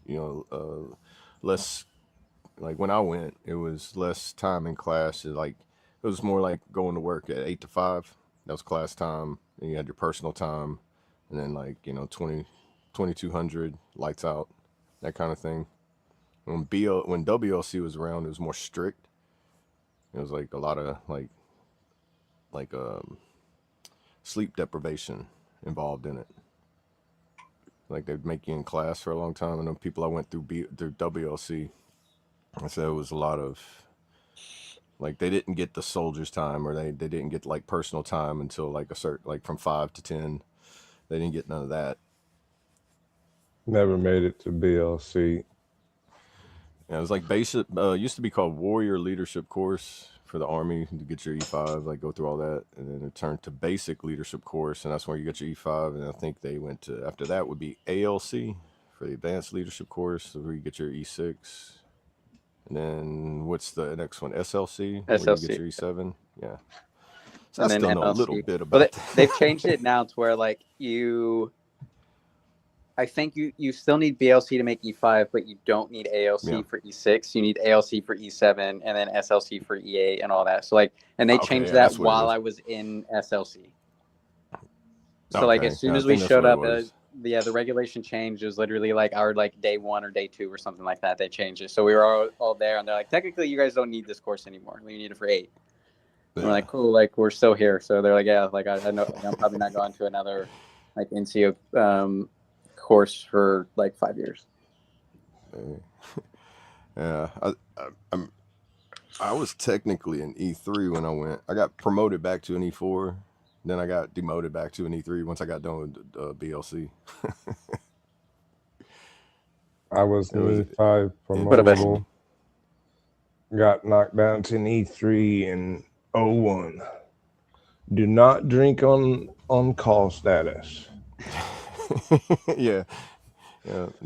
You know, less like when I went, it was less time in class. It was more like going to work at 8 to 5. That was class time. And you had your personal time, and then like 2200 lights out, that kind of thing. When WLC was around, it was more strict. It was like a lot of like sleep deprivation involved in it. Like they'd make you in class for a long time. I know people I went through WLC. I said it was a lot of like they didn't get the soldiers time, or they didn't get like personal time until like a certain like from 5 to 10. They didn't get none of that. never made it to BLC. Yeah, it was like basic. Used to be called Warrior Leadership Course for the Army to get your E5, like go through all that, and then it turned to Basic Leadership Course, and that's where you get your E5. And I think they went to after that would be ALC for the Advanced Leadership Course, so where you get your E6. And then what's the next one? SLC, where you get SLC. your E7. Yeah. So And I then still know a little MLC. bit Well, about that. they've changed it now to where like I think you still need BLC to make E5, but you don't need ALC Yeah. for E6. You need ALC for E7 and then SLC for E8 and all that. So like, and they Okay, changed yeah, that that's what it while is. I was in SLC. So like Okay, as soon yeah, I as we think that's showed what it up, was. the regulation change was literally like our like day 1 or day 2 or something like that. They changed it, so we were all there, and they're like, technically, you guys don't need this course anymore. You need it for 8. And we're like, cool, like we're still here. So they're like, yeah, like I know, like, I'm probably not going to another like NCO course for like 5 years. Yeah, I was technically an E3 when I went. I got promoted back to an E4. Then I got demoted back to an E3 once I got done with BLC. I was It was an E5 What about- promotable. Got knocked down to an E3 in 01. Do not drink on call status. yeah.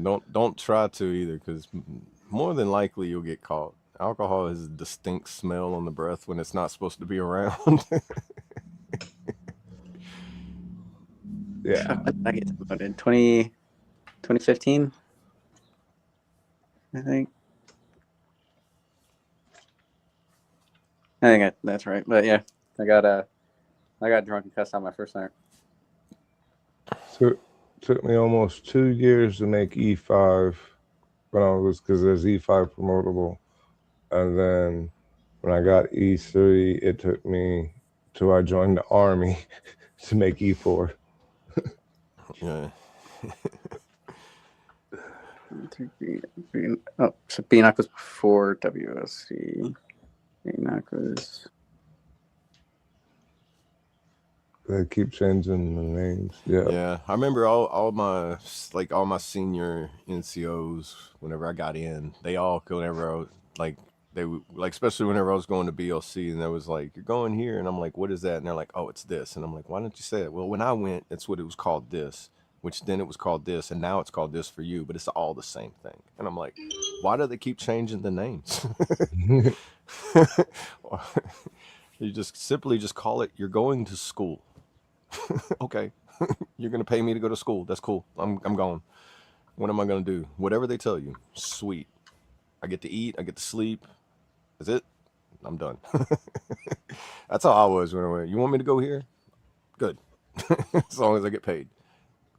Don't try to either, because more than likely you'll get caught. Alcohol has a distinct smell on the breath when it's not supposed to be around. Yeah. When did I get promoted? 2015, I think. That's right. But yeah, I got drunk and cussed out my first night. Took me almost 2 years to make E5 when I was, because there's E5 promotable. And then when I got E3, it took me till I joined the Army to make E4. Yeah. Oh, so BNOC was before WSC. BNOC was. They keep changing the names. Yeah. I remember all my senior NCOs, whenever I got in, they all, whenever I was, like, they would, like, especially whenever I was going to BLC, and they was like, you're going here, and I'm like, what is that? And they're like, oh, it's this. And I'm like, why didn't you say it? Well, when I went, that's what it was called, this, which then it was called this, and now it's called this for you, but it's all the same thing. And I'm like, why do they keep changing the names? You just simply just call it, you're going to school. Okay. You're gonna pay me to go to school. That's cool. I'm going. What am I gonna do? Whatever they tell you. Sweet. I get to eat. I get to sleep. That's it. I'm done. That's how I was when I went. You want me to go here? Good. As long as I get paid.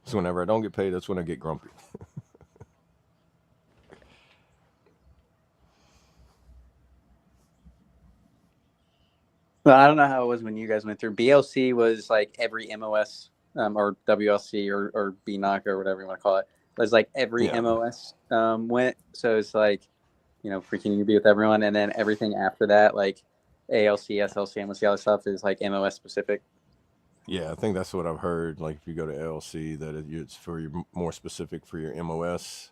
So whenever I don't get paid, that's when I get grumpy. Well, I don't know how it was when you guys went through. BLC was like every MOS or WLC or BNOC or whatever you want to call it. It was like every MOS went. So it's like, freaking you be with everyone. And then everything after that, like ALC, SLC, MOC, all that stuff is like MOS specific. Yeah, I think that's what I've heard. Like if you go to LC, that it's for your more specific for your MOS.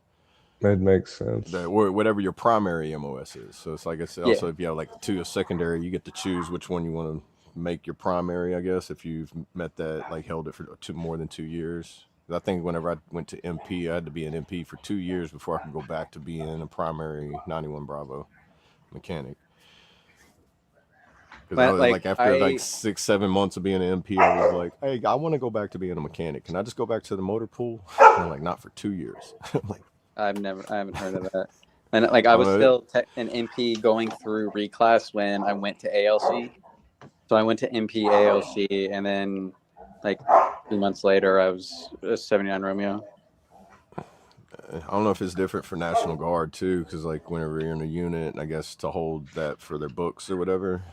That makes sense. Or whatever your primary MOS is. So it's like I said, also if you have like 2 secondary, you get to choose which one you want to make your primary, I guess, if you've met that, like held it for more than 2 years. I think whenever I went to MP, I had to be an MP for 2 years before I could go back to being a primary 91 Bravo mechanic. Because like after 6-7 months of being an MP, I was like, hey, I want to go back to being a mechanic. Can I just go back to the motor pool? And they're like, not for 2 years. I'm like, I haven't heard of that. And like I was still an MP going through reclass when I went to ALC. So I went to MP ALC, and then like 3 months later, I was a 79 Romeo. I don't know if it's different for National Guard too, because like whenever you're in a unit, I guess to hold that for their books or whatever.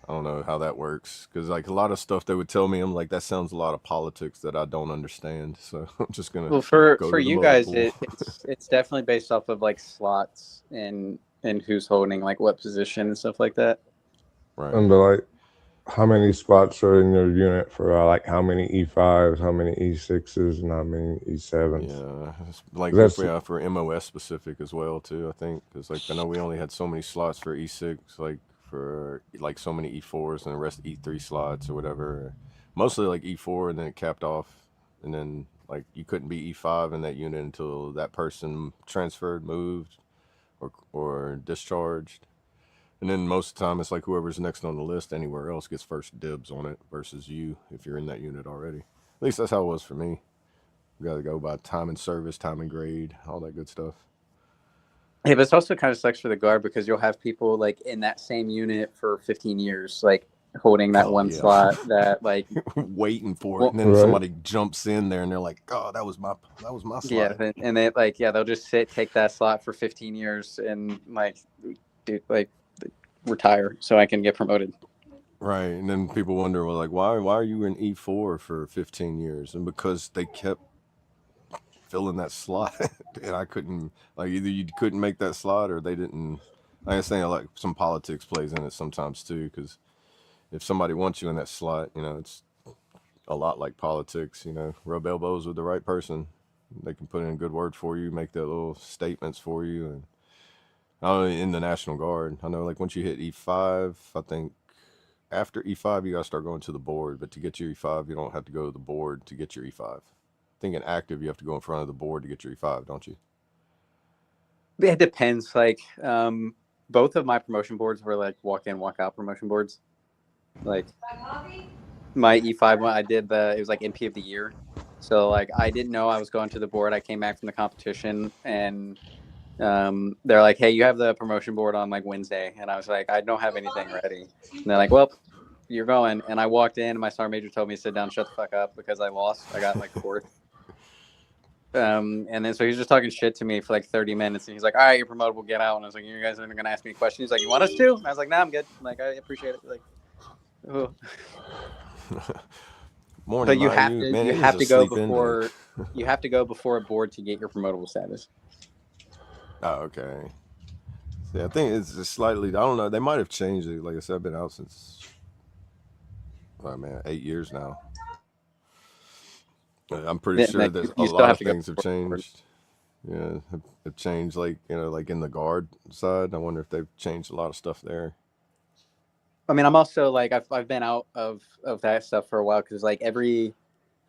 I don't know how that works, because like a lot of stuff they would tell me, I'm like, that sounds a lot of politics that I don't understand. So I'm just gonna. Well, for you guys, it's definitely based off of like slots and who's holding like what position and stuff like that. Right. And like, how many spots are in your unit for like how many E5s, how many E6s, and how many E7s? Yeah, like for MOS specific as well too. I think because like I know we only had so many slots for E6, like for like so many E4s and the rest E3 slots or whatever. Mostly like E4, and then it capped off, and then like you couldn't be E5 in that unit until that person transferred, moved, or discharged. And then most of the time, it's like whoever's next on the list anywhere else gets first dibs on it versus you if you're in that unit already. At least that's how it was for me. You got to go by time and service, time and grade, all that good stuff. Yeah, but it's also kind of sucks for the Guard because you'll have people like in that same unit for 15 years. Like holding that Oh one yeah, slot that like waiting for it, well, and then Right. somebody jumps in there, and they're like, "Oh, that was my yeah, slot." and they like they'll just take that slot for 15 years and like dude like retire so I can get promoted. Right, and then people wonder, well, like, why are you in E4 for 15 years? And because they kept filling that slot, and I couldn't, like, either you couldn't make that slot or they didn't. I understand, like, some politics plays in it sometimes too, because if somebody wants you in that slot, it's a lot like politics. Rub elbows with the right person, they can put in a good word for you, make their little statements for you, and in the National Guard, I know, like, once you hit E5, I think after E5, you got to start going to the board. But to get your E5, you don't have to go to the board to get your E5. I think in active, you have to go in front of the board to get your E5, don't you? It depends. Like both of my promotion boards were like walk in, walk out promotion boards. Like my E5 one, I did it was like MP of the year. So like I didn't know I was going to the board. I came back from the competition and they're like, hey, you have the promotion board on like Wednesday. And I was like, I don't have anything ready. And they're like, well, you're going. And I walked in and my sergeant major told me to sit down, shut the fuck up because I lost. I got like fourth. And then so he's just talking shit to me for like 30 minutes. And he's like, all right, you're promotable, get out. And I was like, you guys aren't going to ask me a question. He's like, you want us to? And I was like, nah, I'm good. Like, I appreciate it. Like, oh. Morning, But you man. you have to go before you have to go before a board to get your promotable status. Oh, okay. See, I think it's just slightly. I don't know. They might have changed it. Like I said, I've been out since, oh man, 8 years now. I'm pretty sure Like, there's a you still lot have of to go things have before a board. changed. Yeah, have changed. Like like in the guard side. I wonder if they've changed a lot of stuff there. I mean, I'm also like I've been out of that stuff for a while because like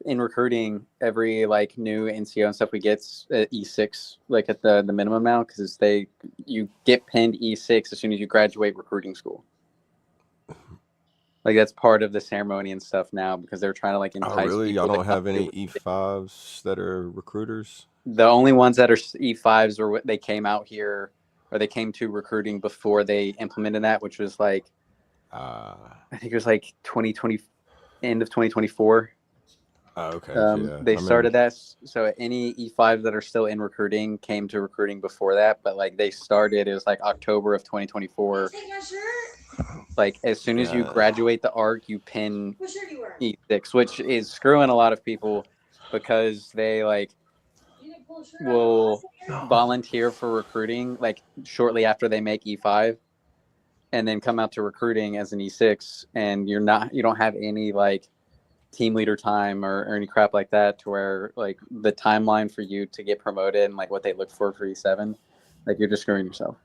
in recruiting, every like new NCO and stuff we get E6 like at the minimum now because you get pinned E6 as soon as you graduate recruiting school. Like that's part of the ceremony and stuff now because they're trying to like entice Oh, really? Y'all people to don't come have any through. E5s that are recruiters? The only ones that are E5s were they came out here or they came to recruiting before they implemented that, which was like I think it was like 2020, end of 2024. Okay. Yeah. They started that. So any E5s that are still in recruiting came to recruiting before that, but like they started, it was like October of 2024. Like as soon as you graduate the ARC, you pin E6, which is screwing a lot of people because they like will volunteer for recruiting like shortly after they make E5 and then come out to recruiting as an E6 and you don't have any like team leader time or any crap like that to where like the timeline for you to get promoted and like what they look for E7, like you're just screwing yourself.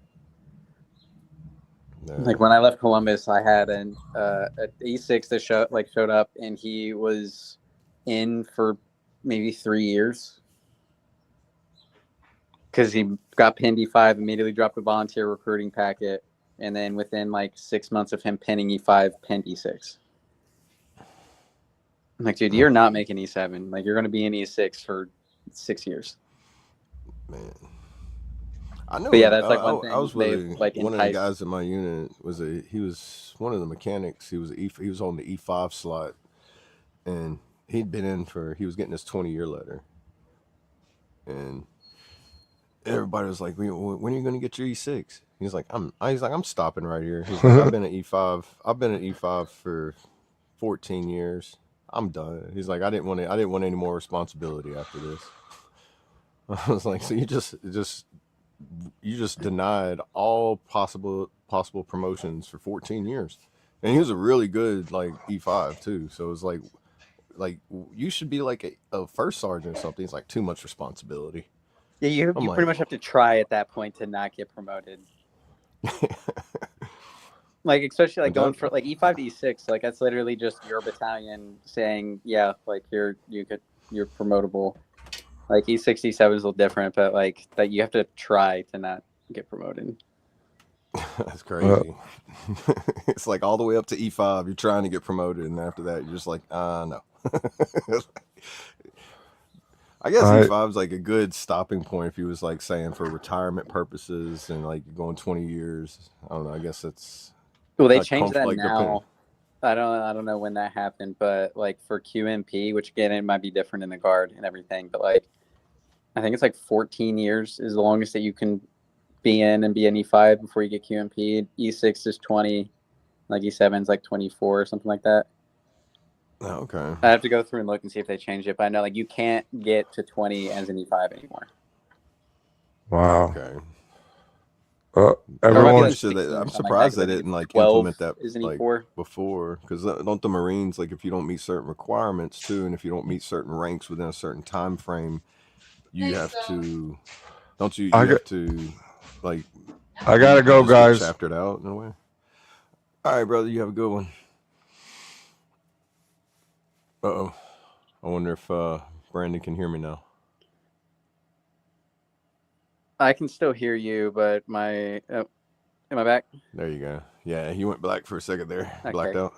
Like when I left Columbus, I had an E6 that showed up and he was in for maybe 3 years because he got pinned E5, immediately dropped a volunteer recruiting packet, and then within like 6 months of him pinning E5, pinned E6. I'm like, dude, you're not making E7. Like, you're going to be in E6 for 6 years. Man, I know. But yeah, that's like one thing. I was with one of the enticed. guys in my unit. He was one of the mechanics. He was on the E5 slot, and he'd been in he was getting his 20-year letter, and everybody was like, "When are you going to get your E6?" He's like, I'm stopping right here. He's like, I've been at E5 for 14 years. I'm done. He's like, I didn't want any more responsibility after this. I was like, so you just denied all possible promotions for 14 years. And he was a really good like E5 too. So it was like you should be like a first sergeant or something. It's like too much responsibility. Yeah, you pretty much have to try at that point to not get promoted. Like especially like going for like E5 to E6, like that's literally just your battalion saying, yeah, like you're promotable. Like E6, E7 is a little different, but like that you have to try to not get promoted. That's crazy. It's like all the way up to E5, you're trying to get promoted, and after that, you're just like, no. I guess E5 is like a good stopping point if you was like saying for retirement purposes and like you're going 20 years. I don't know. I guess it's well, they changed that now. I don't know when that happened, but like for QMP, which again it might be different in the Guard and everything, but like I think it's like 14 years is the longest that you can be in and be an E5 before you get QMP. E6 is 20, like E7 is like 24 or something like that. Okay. I have to go through and look and see if they changed it, but I know like you can't get to 20 as an E5 anymore. Wow. Okay. Everyone. I'm surprised they didn't like 12 implement that is an like E4. before, because don't the Marines, like if you don't meet certain requirements too, and if you don't meet certain ranks within a certain time frame, you have to, don't you? I You got- have to, like, I gotta you go, just get guys. chaptered out in a way. All right, brother, you have a good one. Uh-oh. I wonder if Brandon can hear me now. I can still hear you, but am I back? There you go. Yeah, he went black for a second there. Okay. Blacked out.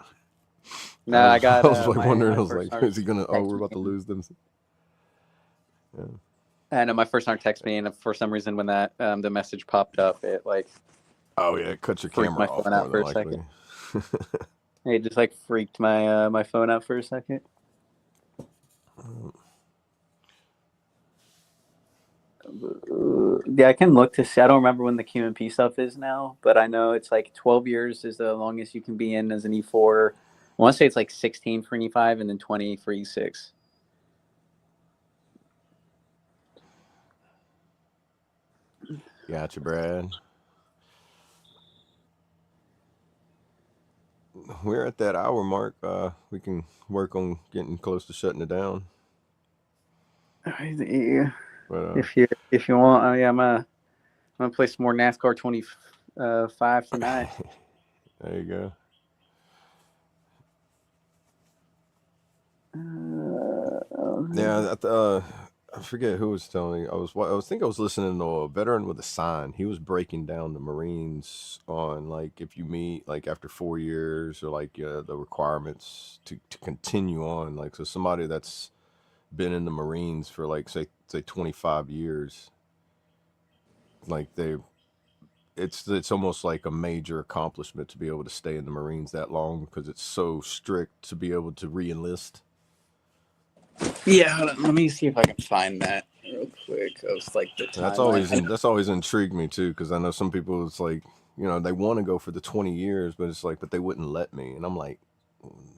No, I got. I was like wondering. my I was first like, sergeant is he gonna? Oh, text we're about me. to lose them. Yeah. I know my first sergeant texted me, and for some reason, when that the message popped up, it like Oh yeah, it cuts your freaked camera my off phone more out than for a likely. second. It just like freaked my my phone out for a second. Yeah, I can look to see. I don't remember when the QMP stuff is now, but I know it's like 12 years is the longest you can be in as an E4. I want to say it's like 16 for an E5 and then 20 for E6. Gotcha, Brad. We're at that hour mark. We can work on getting close to shutting it down. Yeah. But If you want, yeah, I'm gonna play some more NASCAR 25 tonight. There you go. Yeah, I forget who was telling me. I was listening to a veteran with a sign. He was breaking down the Marines on like if you meet like after 4 years or like the requirements to continue on. Like so somebody that's been in the Marines for like say 25 years, like it's almost like a major accomplishment to be able to stay in the Marines that long because it's so strict to be able to re-enlist. Yeah, hold on. Let me see if I can find that real quick. It was like the timeline. That's always intrigued me too, because I know some people it's like they want to go for the 20 years, but it's like but they wouldn't let me, and I'm like,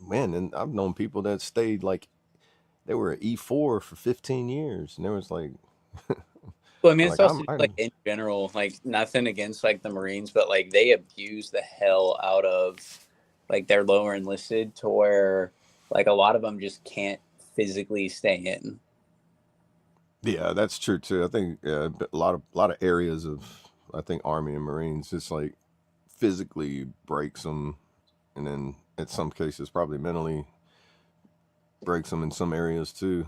man, and I've known people that stayed like they were at E4 for 15 years, and there was like, Well, I mean, it's like also like in general, like nothing against like the Marines, but like they abuse the hell out of like their lower enlisted to where like a lot of them just can't physically stay in. Yeah, that's true too. I think a lot of areas of I think Army and Marines just like physically breaks them, and then in some cases probably mentally breaks them in some areas too.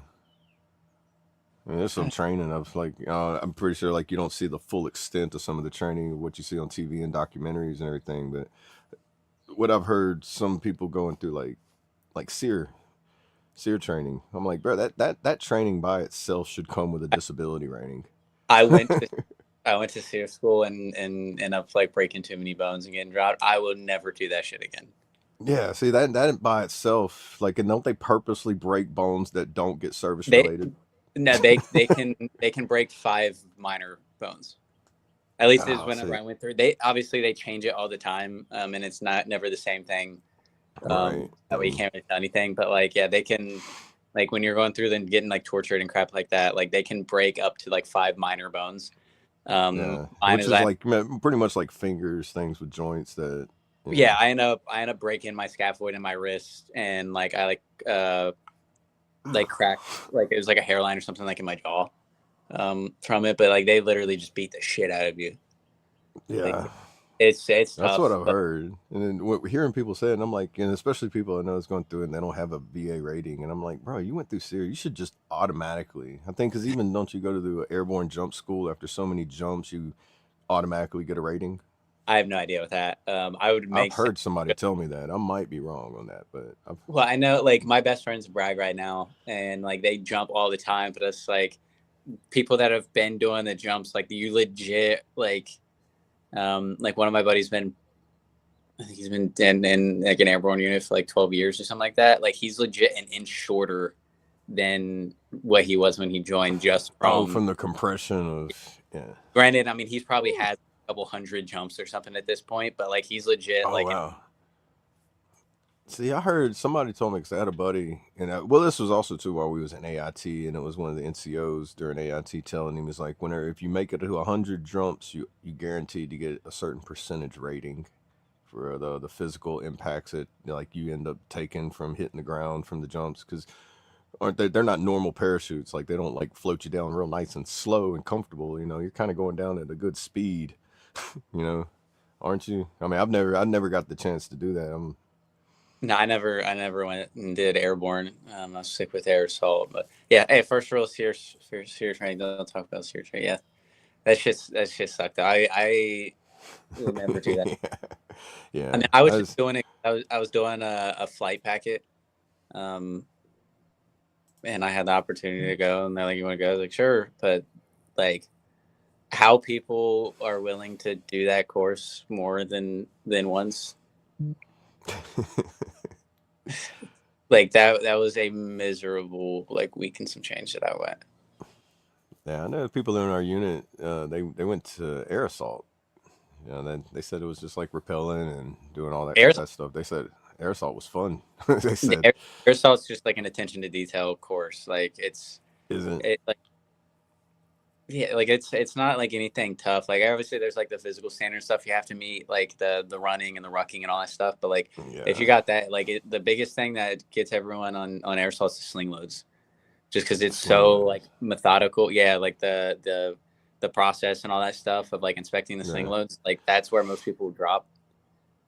I mean, there's some training of like I'm pretty sure like you don't see the full extent of some of the training what you see on TV and documentaries and everything, but what I've heard some people going through like SEER training. I'm like, bro, that training by itself should come with a disability rating. I went to SEER school and end up like breaking too many bones and getting dropped. I will never do that shit again. Yeah, see that by itself, like, and don't they purposely break bones that don't get service related? No, they can break 5 minor bones. At least is whenever I went through. They change it all the time, and it's never the same thing. Right. That way you can't really tell anything. But like, yeah, they can, like when you're going through and getting like tortured and crap like that, like they can break up to like 5 minor bones. Yeah, which is like pretty much like fingers, things with joints that. Yeah, I end up breaking my scaphoid in my wrist, and like I like cracked, like it was like a hairline or something like in my jaw from it. But like they literally just beat the shit out of you. Yeah. Like, it's That's tough, what I've heard, and then hearing people say it, and I'm like, and especially people I know is going through it and they don't have a VA rating, and I'm like, bro, you went through SEER, you should just automatically. I think because even don't you go to the airborne jump school after so many jumps, you automatically get a rating. I have no idea with that. I've heard somebody tell me that. I might be wrong on that, but well, I know like my best friends brag right now, and like they jump all the time, but it's like people that have been doing the jumps, like you legit like one of my buddies been I think he's been in like an airborne unit for like 12 years or something like that. Like he's legit an inch shorter than what he was when he joined, just from the compression of Granted, I mean he's probably had a couple hundred jumps or something at this point, but like he's legit Oh wow. See, I heard somebody told me, because I had a buddy, and this was also too while we was in AIT, and it was one of the NCOs during AIT telling him, was like, if you make it to 100 jumps, you guaranteed to get a certain percentage rating for the physical impacts that like you end up taking from hitting the ground from the jumps, because they're not normal parachutes. Like they don't like float you down real nice and slow and comfortable. You're kind of going down at a good speed. Aren't you? I mean, I never got the chance to do that. No, I never went and did airborne. I was sick with air assault, but yeah. Hey, first rule of SEER training. Don't talk about SEER training. Yeah, that shit sucked. I will never do that. Yeah. I mean, I was just doing it. I was doing a flight packet, and I had the opportunity to go, and they're like, "You want to go?" I was like, "Sure," but like, how people are willing to do that course more than once. Like that was a miserable like week and some change that I went. Yeah, I know people in our unit. They went to air assault. Then they said it was just like rappelling and doing all that stuff. They said air assault was fun. They said air assault's just like an attention to detail course. Like it's not like anything tough. Like obviously there's like the physical standard stuff you have to meet, like the running and the rucking and all that stuff. But like if you got that, like the biggest thing that gets everyone on air assault is sling loads, just because it's so like methodical. Yeah, like the process and all that stuff of like inspecting the sling loads. Like that's where most people drop,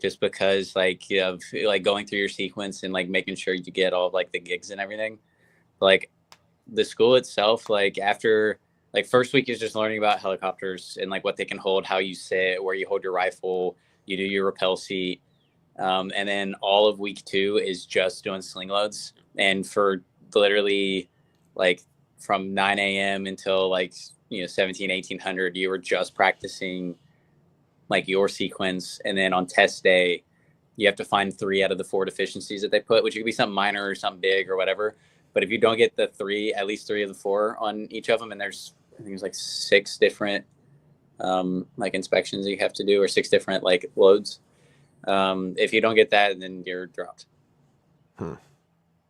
just because like you have like going through your sequence and like making sure you get all of, like the gigs and everything. Like the school itself, like after. Like first week is just learning about helicopters and like what they can hold, how you sit, where you hold your rifle, you do your rappel seat. And then all of week 2 is just doing sling loads. And for literally like from 9 a.m. until like, 17, 1800, you were just practicing like your sequence. And then on test day, you have to find 3 out of the 4 deficiencies that they put, which could be something minor or something big or whatever. But if you don't get the 3, at least 3 of the 4 on each of them, and I think there's like 6 different like inspections you have to do, or 6 different like loads. If you don't get that, then you're dropped.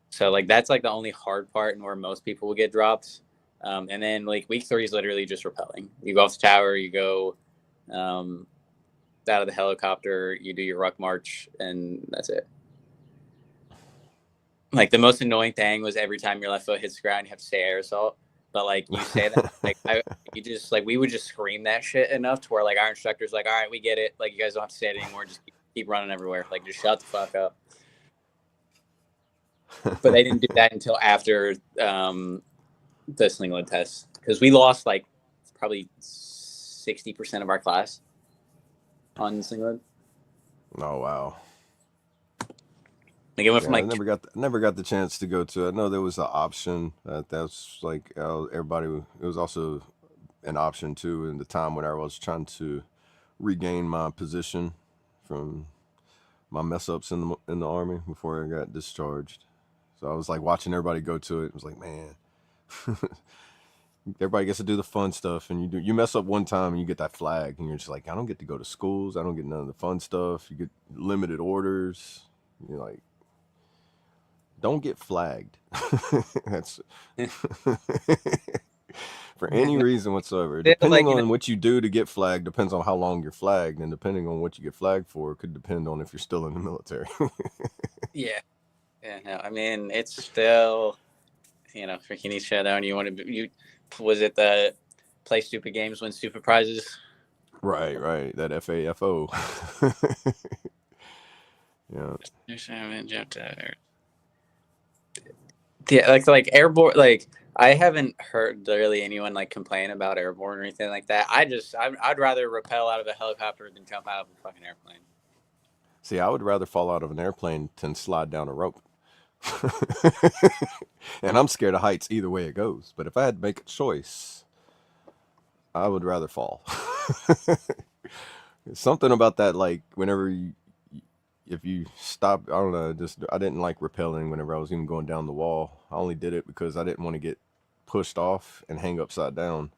So like that's like the only hard part, and where most people will get dropped. And then like week 3 is literally just rappelling. You go off the tower, you go out of the helicopter, you do your ruck march, and that's it. Like the most annoying thing was every time your left foot hits the ground, you have to say air assault. But like you say that, like we would just scream that shit enough to where like our instructor's like, all right, we get it. Like you guys don't have to say it anymore. Just keep running everywhere. Like just shut the fuck up. But they didn't do that until after the sling load test, because we lost like probably 60% of our class on sling load. Oh wow. Like it went from like I never got the chance to go to. I know there was an option. That's like everybody. It was also an option too in the time when I was trying to regain my position from my mess ups in the Army before I got discharged. So I was like watching everybody go to it. It was like, man, everybody gets to do the fun stuff, and you mess up one time and you get that flag, and you're just like, I don't get to go to schools. I don't get none of the fun stuff. You get limited orders. You're like, don't get flagged. That's for any reason whatsoever. Depending on what you do to get flagged depends on how long you're flagged, and depending on what you get flagged for could depend on if you're still in the military. Yeah. No, I mean it's still, freaking each other, and you want to. Was it the play stupid games, win stupid prizes? Right. That F.O.B. Yeah. Yeah, like airborne. Like I haven't heard really anyone like complain about airborne or anything like that. I'd rather rappel out of a helicopter than jump out of a fucking airplane. See, I would rather fall out of an airplane than slide down a rope. And I'm scared of heights either way it goes. But if I had to make a choice, I would rather fall. Something about that, like whenever if you stop, I don't know, just I didn't like rappelling whenever I was even going down the wall. I only did it because I didn't want to get pushed off and hang upside down.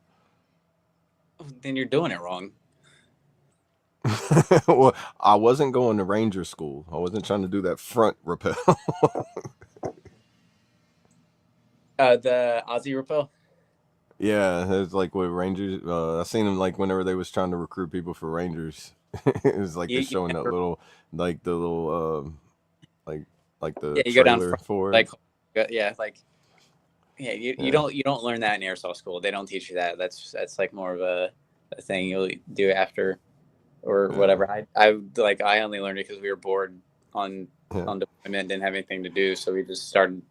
Then you're doing it wrong. Well, I wasn't going to ranger school. I wasn't trying to do that front rappel. The Aussie rappel. Yeah, it's like with rangers. I seen them like whenever they was trying to recruit people for rangers. It was like they're You showing that never, little, like the little, like the yeah, you go down trailer front, for it. like yeah, like yeah, you Yeah. don't learn that in airsoft school. They don't teach you that. That's like more of a thing you'll do after or Yeah. whatever. I only learned it because we were bored on Yeah. deployment, didn't have anything to do, so we just started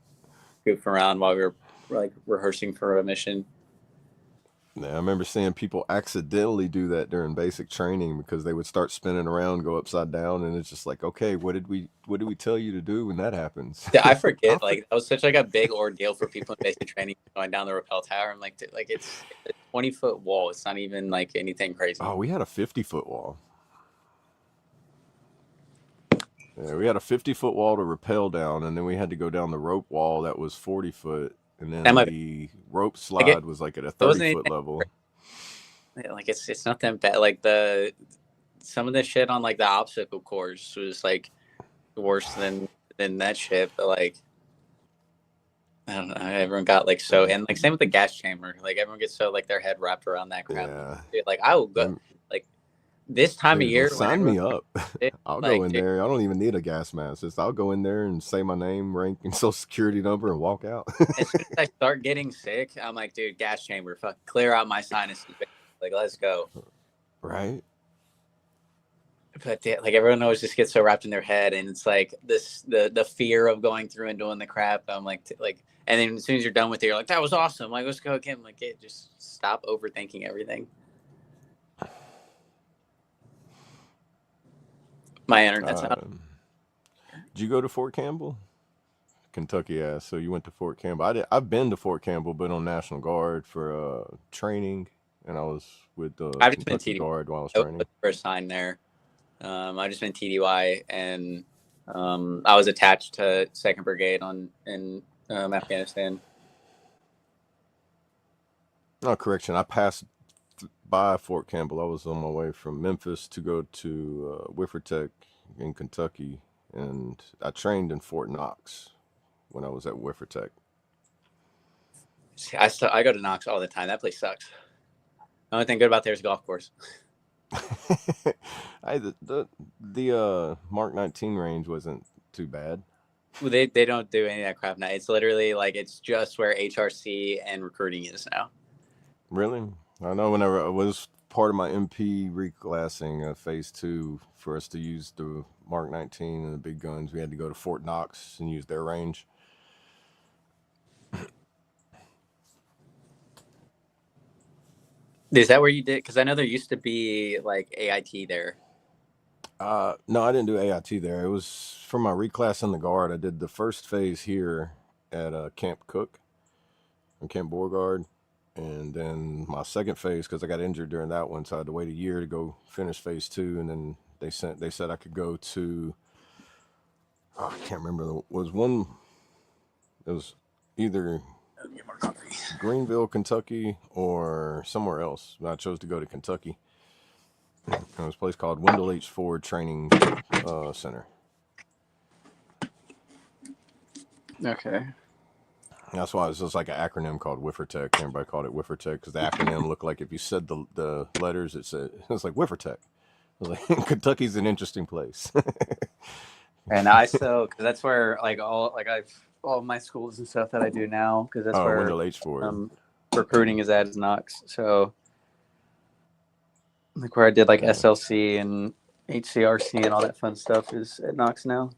goofing around while we were like rehearsing for a mission. Yeah, I remember seeing people accidentally do that during basic training because they would start spinning around, go upside down, and it's just like, okay, what did we tell you to do when that happens? Yeah, I forget. Like that was such like a big ordeal for people in basic training going down the rappel tower. I'm like, like it's a 20-foot wall. It's not even like anything crazy. Oh, we had a 50-foot wall. Yeah, we had a 50-foot wall to rappel down, and then we had to go down the rope wall that was 40 foot, and then the rope slide was like at a 30-foot level. Like it's not that bad. Like some of the shit on like the obstacle course was like worse than that shit. But like I don't know, everyone got like so, and like same with the gas chamber. Like everyone gets so like their head wrapped around that crap. Yeah. Dude, like I will go like this time of year. Sign me up. I'll like, go in there. I don't even need a gas mask. Just I'll go in there and say my name, rank, and social security number, and walk out. As soon as I start getting sick, I'm like, dude, gas chamber, fuck, clear out my sinuses. Like, let's go. Right. But like everyone always just gets so wrapped in their head, and it's like the fear of going through and doing the crap. I'm like, and then as soon as you're done with it, you're like, that was awesome. Like, let's go again. Like, just stop overthinking everything. My internet's out. Did you go to Fort Campbell? Kentucky ass. So you went to Fort Campbell. I've been to Fort Campbell, but on National Guard for training, and I was with the Kentucky Guard while I was training. First time there. I just been TDY, and I was attached to 2nd Brigade in Afghanistan. No, correction. I passed by Fort Campbell. I was on my way from Memphis to go to Wiffertech in Kentucky, and I trained in Fort Knox when I was at Wiffertech. See, I go to Knox all the time. That place sucks. The only thing good about there is a golf course. The Mark 19 range wasn't too bad. Well, they don't do any of that crap now. It's literally like it's just where HRC and recruiting is now. Really? I know whenever it was part of my MP reclassing phase 2 for us to use the Mark 19 and the big guns, we had to go to Fort Knox and use their range. Is that where you did? Because I know there used to be like AIT there. No, I didn't do AIT there. It was for my reclass in the Guard. I did the first phase here at Camp Cook and Camp Beauregard. And then my second phase, because I got injured during that one, so I had to wait a year to go finish phase 2. And then they said I could go to, I can't remember. It was either Greenville, Kentucky, or somewhere else. I chose to go to Kentucky. It was a place called Wendell H. Ford Training Center. Okay. That's why it's just like an acronym called Wiffertech. Everybody called it Wiffertech because the acronym looked like if you said the letters, it's like Wiffertech. I was like, Kentucky's an interesting place. And I still, because that's where like all my schools and stuff that I do now, because that's where Wendell H. Ford. Recruiting is at Knox. So like where I did like SLC and HCRC and all that fun stuff is at Knox now.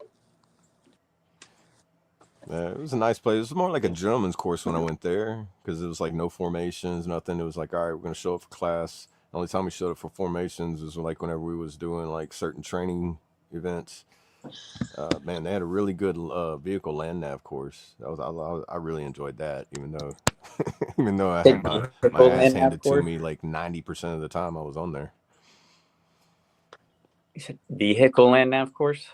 Yeah, it was a nice place. It was more like a gentleman's course when I went there because it was like no formations, nothing. It was like, all right, we're going to show up for class. The only time we showed up for formations was like whenever we was doing like certain training events. Man, they had a really good vehicle land nav course. I really enjoyed that, even though I had my ass handed to me like 90% of the time I was on there. You said vehicle land nav course?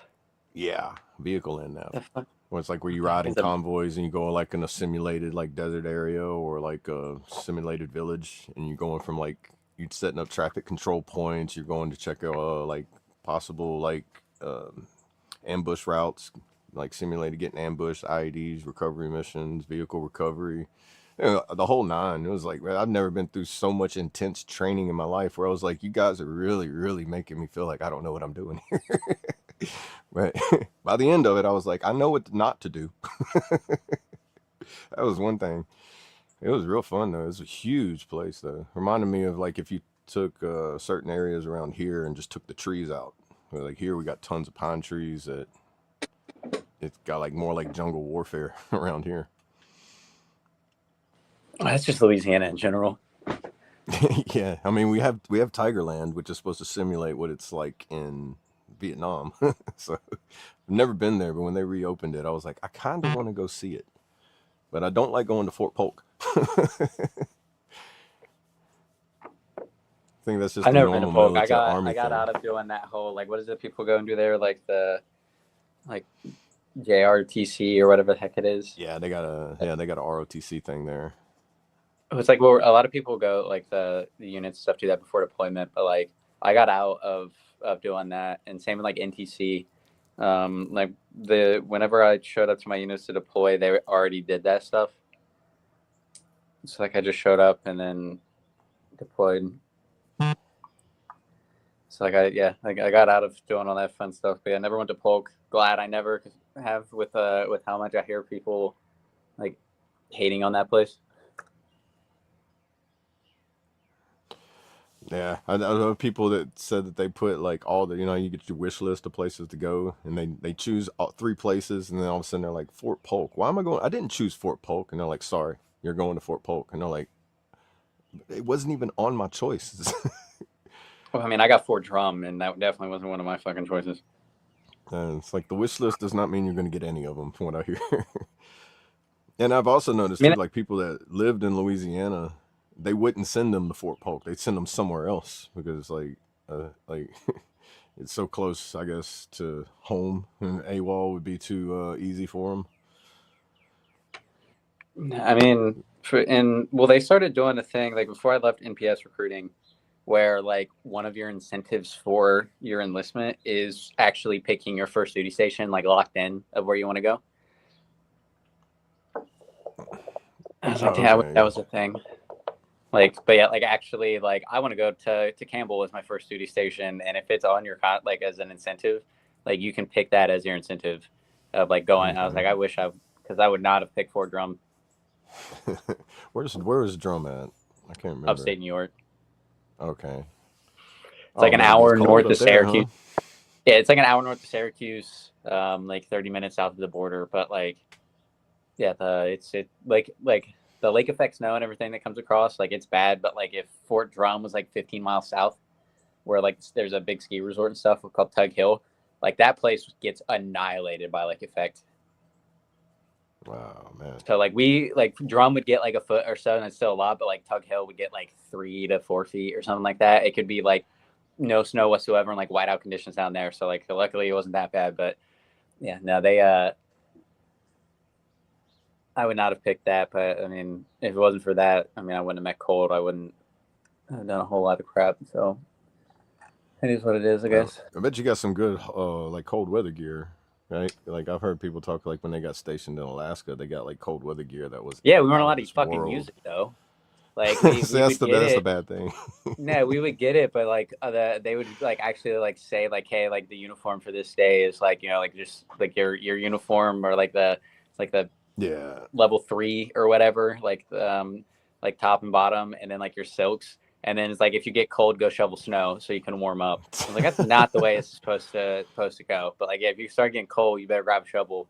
Yeah, vehicle and nav. The fuck? Where it's like where you ride in Is it- convoys and you go like in a simulated like desert area or like a simulated village, and you're going from like you're setting up traffic control points. You're going to check out like possible like ambush routes, like simulated getting ambushed, IEDs, recovery missions, vehicle recovery. You know, the whole nine. It was like, man, I've never been through so much intense training in my life where I was like, you guys are really, really making me feel like I don't know what I'm doing here. But by the end of it, I was like, I know what not to do. That was one thing. It was real fun though. It was a huge place though. Reminded me of like if you took certain areas around here and just took the trees out. Like here, we got tons of pine trees that it's got like more like jungle warfare around here. That's just Louisiana in general. Yeah, I mean we have Tigerland, which is supposed to simulate what it's like in Vietnam. So I've never been there, but when they reopened it, I was like, I kind of want to go see it, but I don't like going to Fort Polk. I think that's just I've the never been to normal Polk. I military army got thing. out of doing that whole like what is it people go and do there like the like JRTC or whatever the heck it is. Yeah, they got a ROTC thing there. It's like well, a lot of people go like the units stuff do that before deployment, but like I got out of doing that, and same with like NTC. Like whenever I showed up to my units to deploy, they already did that stuff. So like I just showed up and then deployed. So like I got out of doing all that fun stuff, but I never went to Polk. Glad I never have with how much I hear people like hating on that place. Yeah, I know people that said that they put like all the, you get your wish list of places to go, and they choose 3 places, and then all of a sudden they're like, Fort Polk. Why am I going? I didn't choose Fort Polk, and they're like, sorry, you're going to Fort Polk, and they're like, it wasn't even on my choices. Well, I mean, I got Fort Drum, and that definitely wasn't one of my fucking choices. It's like the wish list does not mean you're going to get any of them, from what I hear. And I've also noticed too, like people that lived in Louisiana, they wouldn't send them to Fort Polk. They'd send them somewhere else because like it's so close, I guess, to home, and AWOL would be too easy for them. I mean, they started doing a thing like before I left NPS recruiting, where like one of your incentives for your enlistment is actually picking your first duty station, like locked in of where you want to go. I was like, yeah, that was a thing. Like, but yeah, like actually, like I want to go to Campbell as my first duty station, and if it's on your like as an incentive, like you can pick that as your incentive of like going. Okay. I was like, I wish because I would not have picked Fort Drum. Where is Drum at? I can't remember. Upstate New York. Okay. It's like an hour north of Syracuse. Huh? Yeah, it's like an hour north of Syracuse, like 30 minutes south of the border. But like, yeah, like the lake effect snow and everything that comes across, like it's bad. But like if Fort Drum was like 15 miles south, where like there's a big ski resort and stuff called Tug Hill, like that place gets annihilated by lake effect. Wow, man. So like Drum would get like a foot or so, and it's still a lot, but like Tug Hill would get like 3 to 4 feet or something like that. It could be like no snow whatsoever and like whiteout conditions down there. So like luckily it wasn't that bad, but yeah, no, they I would not have picked that, but I mean, if it wasn't for that, I mean, I wouldn't have met cold. I wouldn't have done a whole lot of crap. So it is what it is, I guess. I bet you got some good like cold weather gear. Right, like I've heard people talk like when they got stationed in Alaska, they got like cold weather gear that was we weren't allowed to fucking use it though. Like that's the bad thing. No, we would get it, but like they would like actually like say like, hey, like the uniform for this day is like like just like your uniform or like the level 3 or whatever, like top and bottom, and then like your silks. And then it's like, if you get cold, go shovel snow so you can warm up. I was like, that's not the way it's supposed to go. But like, yeah, if you start getting cold, you better grab a shovel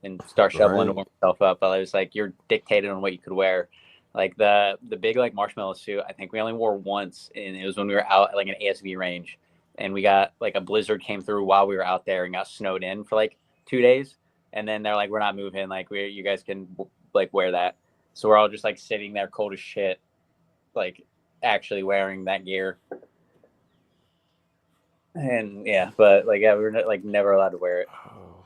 and start shoveling to warm yourself up. But it was like, you're dictated on what you could wear. Like the big like marshmallow suit, I think we only wore once, and it was when we were out at like an ASV range, and we got like a blizzard came through while we were out there and got snowed in for like 2 days. And then they're like, we're not moving. Like you guys can like wear that. So we're all just like sitting there cold as shit, like actually wearing that gear. And yeah, but like we were like never allowed to wear it. Oh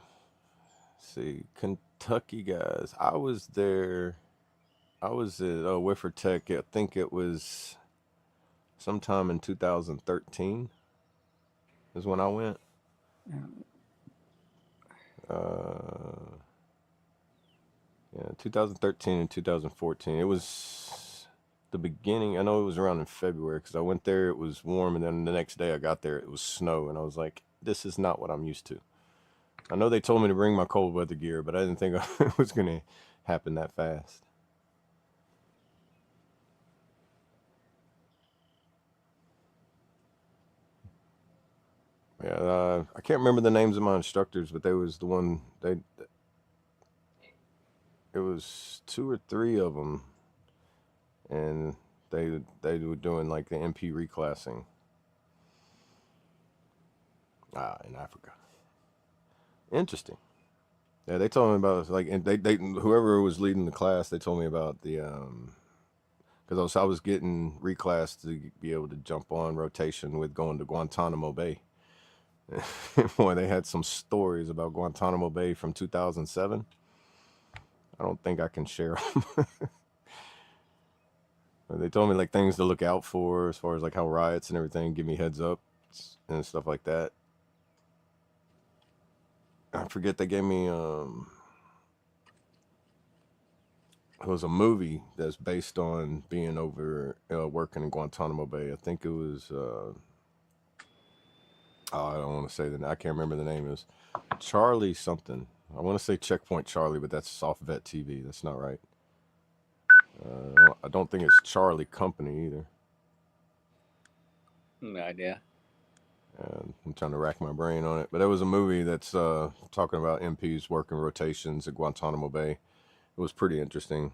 see, Kentucky guys. I was there. I was at Whiffer Tech. I think it was sometime in 2013 is when I went. Yeah, 2013 and 2014. It was the beginning. I know it was around in February because I went there. It was warm, and then the next day I got there, it was snow, and I was like, "This is not what I'm used to." I know they told me to bring my cold weather gear, but I didn't think it was going to happen that fast. Yeah, I can't remember the names of my instructors, but they was the one they. It was two or three of them, and they were doing like the MP reclassing. In Africa. Interesting. Yeah, they told me about like, and they whoever was leading the class, they told me about the because I was getting reclassed to be able to jump on rotation with going to Guantanamo Bay. Boy, they had some stories about Guantanamo Bay from 2007. I don't think I can share them. They told me like things to look out for as far as like how riots and everything, give me heads up and stuff like that. I forget they gave me it was a movie that's based on being over working in Guantanamo Bay. I think it was I don't want to say I can't remember the name. It was Charlie something. I want to say Checkpoint Charlie, but that's off Vet TV. That's not right. I don't think it's Charlie Company either. No idea. I'm trying to rack my brain on it, but it was a movie that's talking about MPs working rotations at Guantanamo Bay. It was pretty interesting.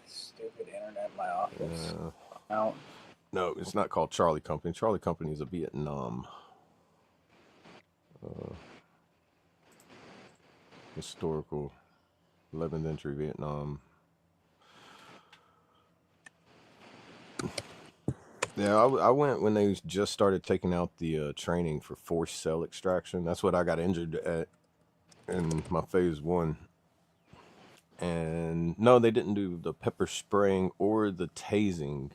Stupid internet in my office. Out. No, it's not called Charlie Company. Charlie Company is a Vietnam historical 11th century Vietnam. Yeah, I went when they just started taking out the training for forced cell extraction. That's what I got injured at in my phase 1. And no, they didn't do the pepper spraying or the tasing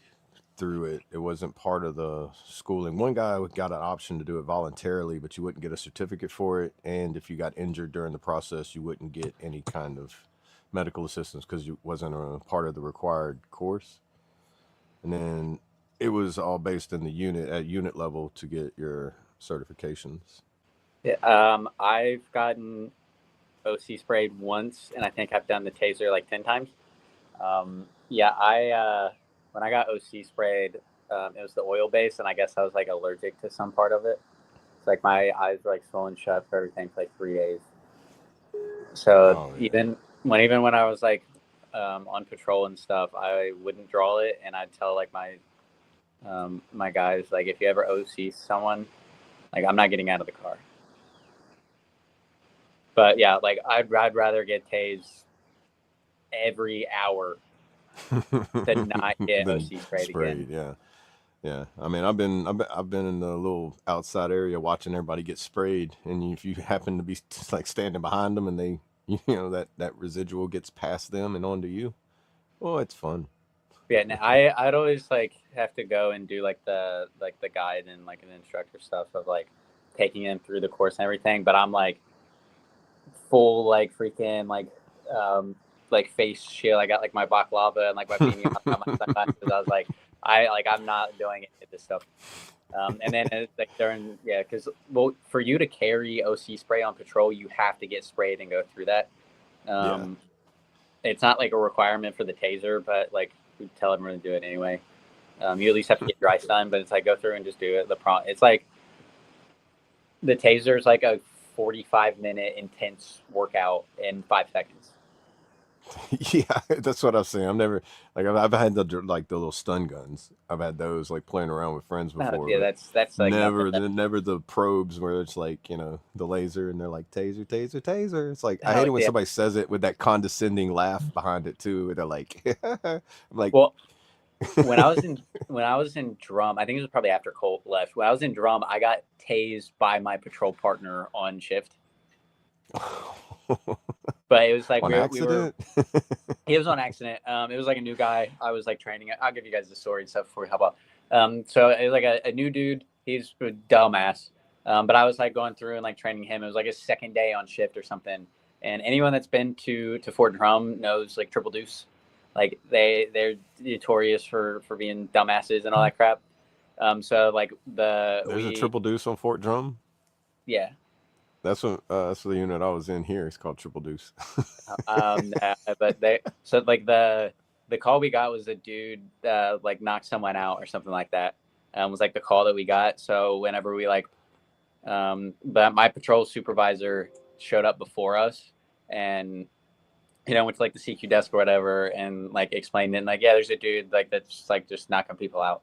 through it. It wasn't part of the schooling. One guy got an option to do it voluntarily, but you wouldn't get a certificate for it. And if you got injured during the process, you wouldn't get any kind of medical assistance because it wasn't a part of the required course. And then it was all based in the unit level to get your certifications. Yeah, I've gotten OC sprayed once, and I think I've done the taser like 10 times. Yeah, when I got OC sprayed, it was the oil base, and I guess I was like allergic to some part of it. It's like my eyes were like swollen shut for everything for like 3 days. So even when I was like on patrol and stuff, I wouldn't draw it, and I'd tell like my my guys, like, if you ever OC someone, like, I'm not getting out of the car. But yeah, like I'd rather get tased every hour to not get OC sprayed again. Yeah. I mean, I've been in the little outside area watching everybody get sprayed, and if you happen to be like standing behind them and they, that residual gets past them and onto you, oh, it's fun. Yeah, no, I'd always like have to go and do like the guide and like an instructor stuff of like taking them through the course and everything. But I'm like full like freaking like face shield. I got like my baklava and like my beanie on my sunglasses. I was like, I'm not doing any of this stuff. And then it's like because for you to carry OC spray on patrol, you have to get sprayed and go through that. It's not like a requirement for the taser, but like we tell everyone to do it anyway. You at least have to get dry stun, but it's like go through and just do it. It's like the taser is like a 45-minute intense workout in 5 seconds. Yeah, that's what I'm saying. I've never like I've had the little stun guns. I've had those like playing around with friends Oh, before, yeah, but that's like nothing. never the probes where it's like the laser and they're like taser, taser, taser. It's like I Oh hate it when yeah. somebody says it with that condescending laugh behind it too. They're like, I'm like, Well, when I was in drum, I think it was probably after Colt left. When I was in drum, I got tased by my patrol partner on shift. But it was like on we were accident. he was on accident. It was like a new guy. I was like training. I'll give you guys the story and stuff before we hop up. So it was like a new dude. He's a dumbass. But I was like going through and like training him. It was like his second day on shift or something. And anyone that's been to Fort Drum knows like Triple Deuce. Like they're notorious for being dumbasses and all that crap. So like There's a triple deuce on Fort Drum. yeah. That's the unit I was in here. It's called Triple Deuce. But like the call we got was a dude like knocked someone out or something like that. Was like the call that we got. So whenever we like, but my patrol supervisor showed up before us and went to like the CQ desk or whatever and like explained it and like, yeah, there's a dude like that's like just knocking people out.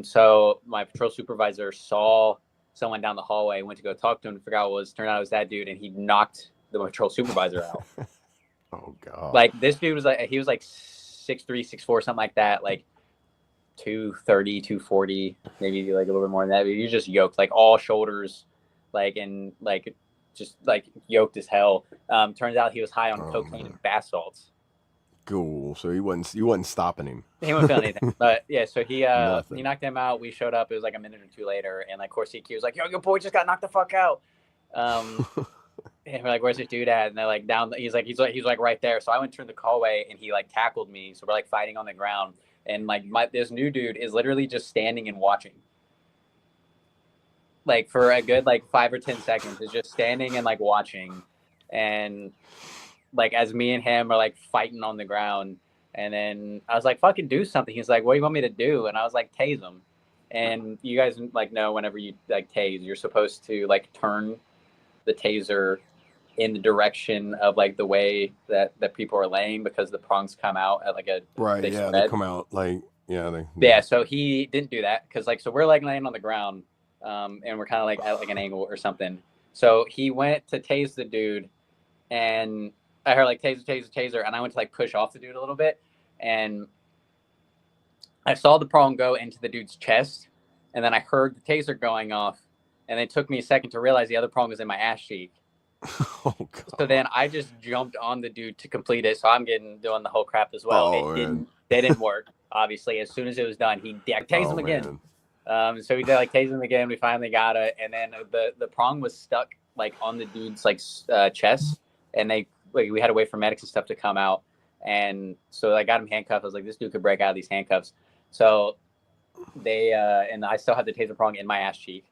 So my patrol supervisor saw someone down the hallway, went to go talk to him, forgot what it was. Turned out it was that dude, and he knocked the patrol supervisor out. Oh god! Like this dude was like 6'3", 6'4", something like that, like 230, 240, maybe like a little bit more than that. But he was just yoked, like all shoulders, like and like just like yoked as hell. Turns out he was high on cocaine and bath salts. Cool. So you wasn't stopping him. He wouldn't feel anything. But yeah, so he Nothing. knocked him out. We showed up. It was like a minute or two later, and like course CQ was like, "Yo, your boy just got knocked the fuck out." And we're like, "Where's this dude at?" And they're like, "Down." He's like right there. So I went through the hallway, and he like tackled me. So we're like fighting on the ground, and like this new dude is literally just standing and watching. Like for a good like 5 or 10 seconds, is just standing and like watching, and like as me and him are like fighting on the ground. And then I was like, fucking do something. He's like, what do you want me to do? And I was like, tase him. And you guys like know whenever you like tase, you're supposed to like turn the taser in the direction of like the way that people are laying, because the prongs come out at like a right. Yeah, they come out like yeah. So he didn't do that because like so we're like laying on the ground, and we're kind of like at like an angle or something. So he went to tase the dude, and I heard like taser, taser, taser, and I went to like push off the dude a little bit, and I saw the prong go into the dude's chest, and then I heard the taser going off, and it took me a second to realize the other prong was in my ass cheek. Oh, God. So then I just jumped on the dude to complete it. So I'm doing the whole crap as well. Oh, It didn't work. Obviously, as soon as it was done, he tased him again. So we did like tase him again. We finally got it, and then the prong was stuck like on the dude's like chest, and we had to wait for medics and stuff to come out. And so I got him handcuffed. I was like, this dude could break out of these handcuffs. So they and I still had the taser prong in my ass cheek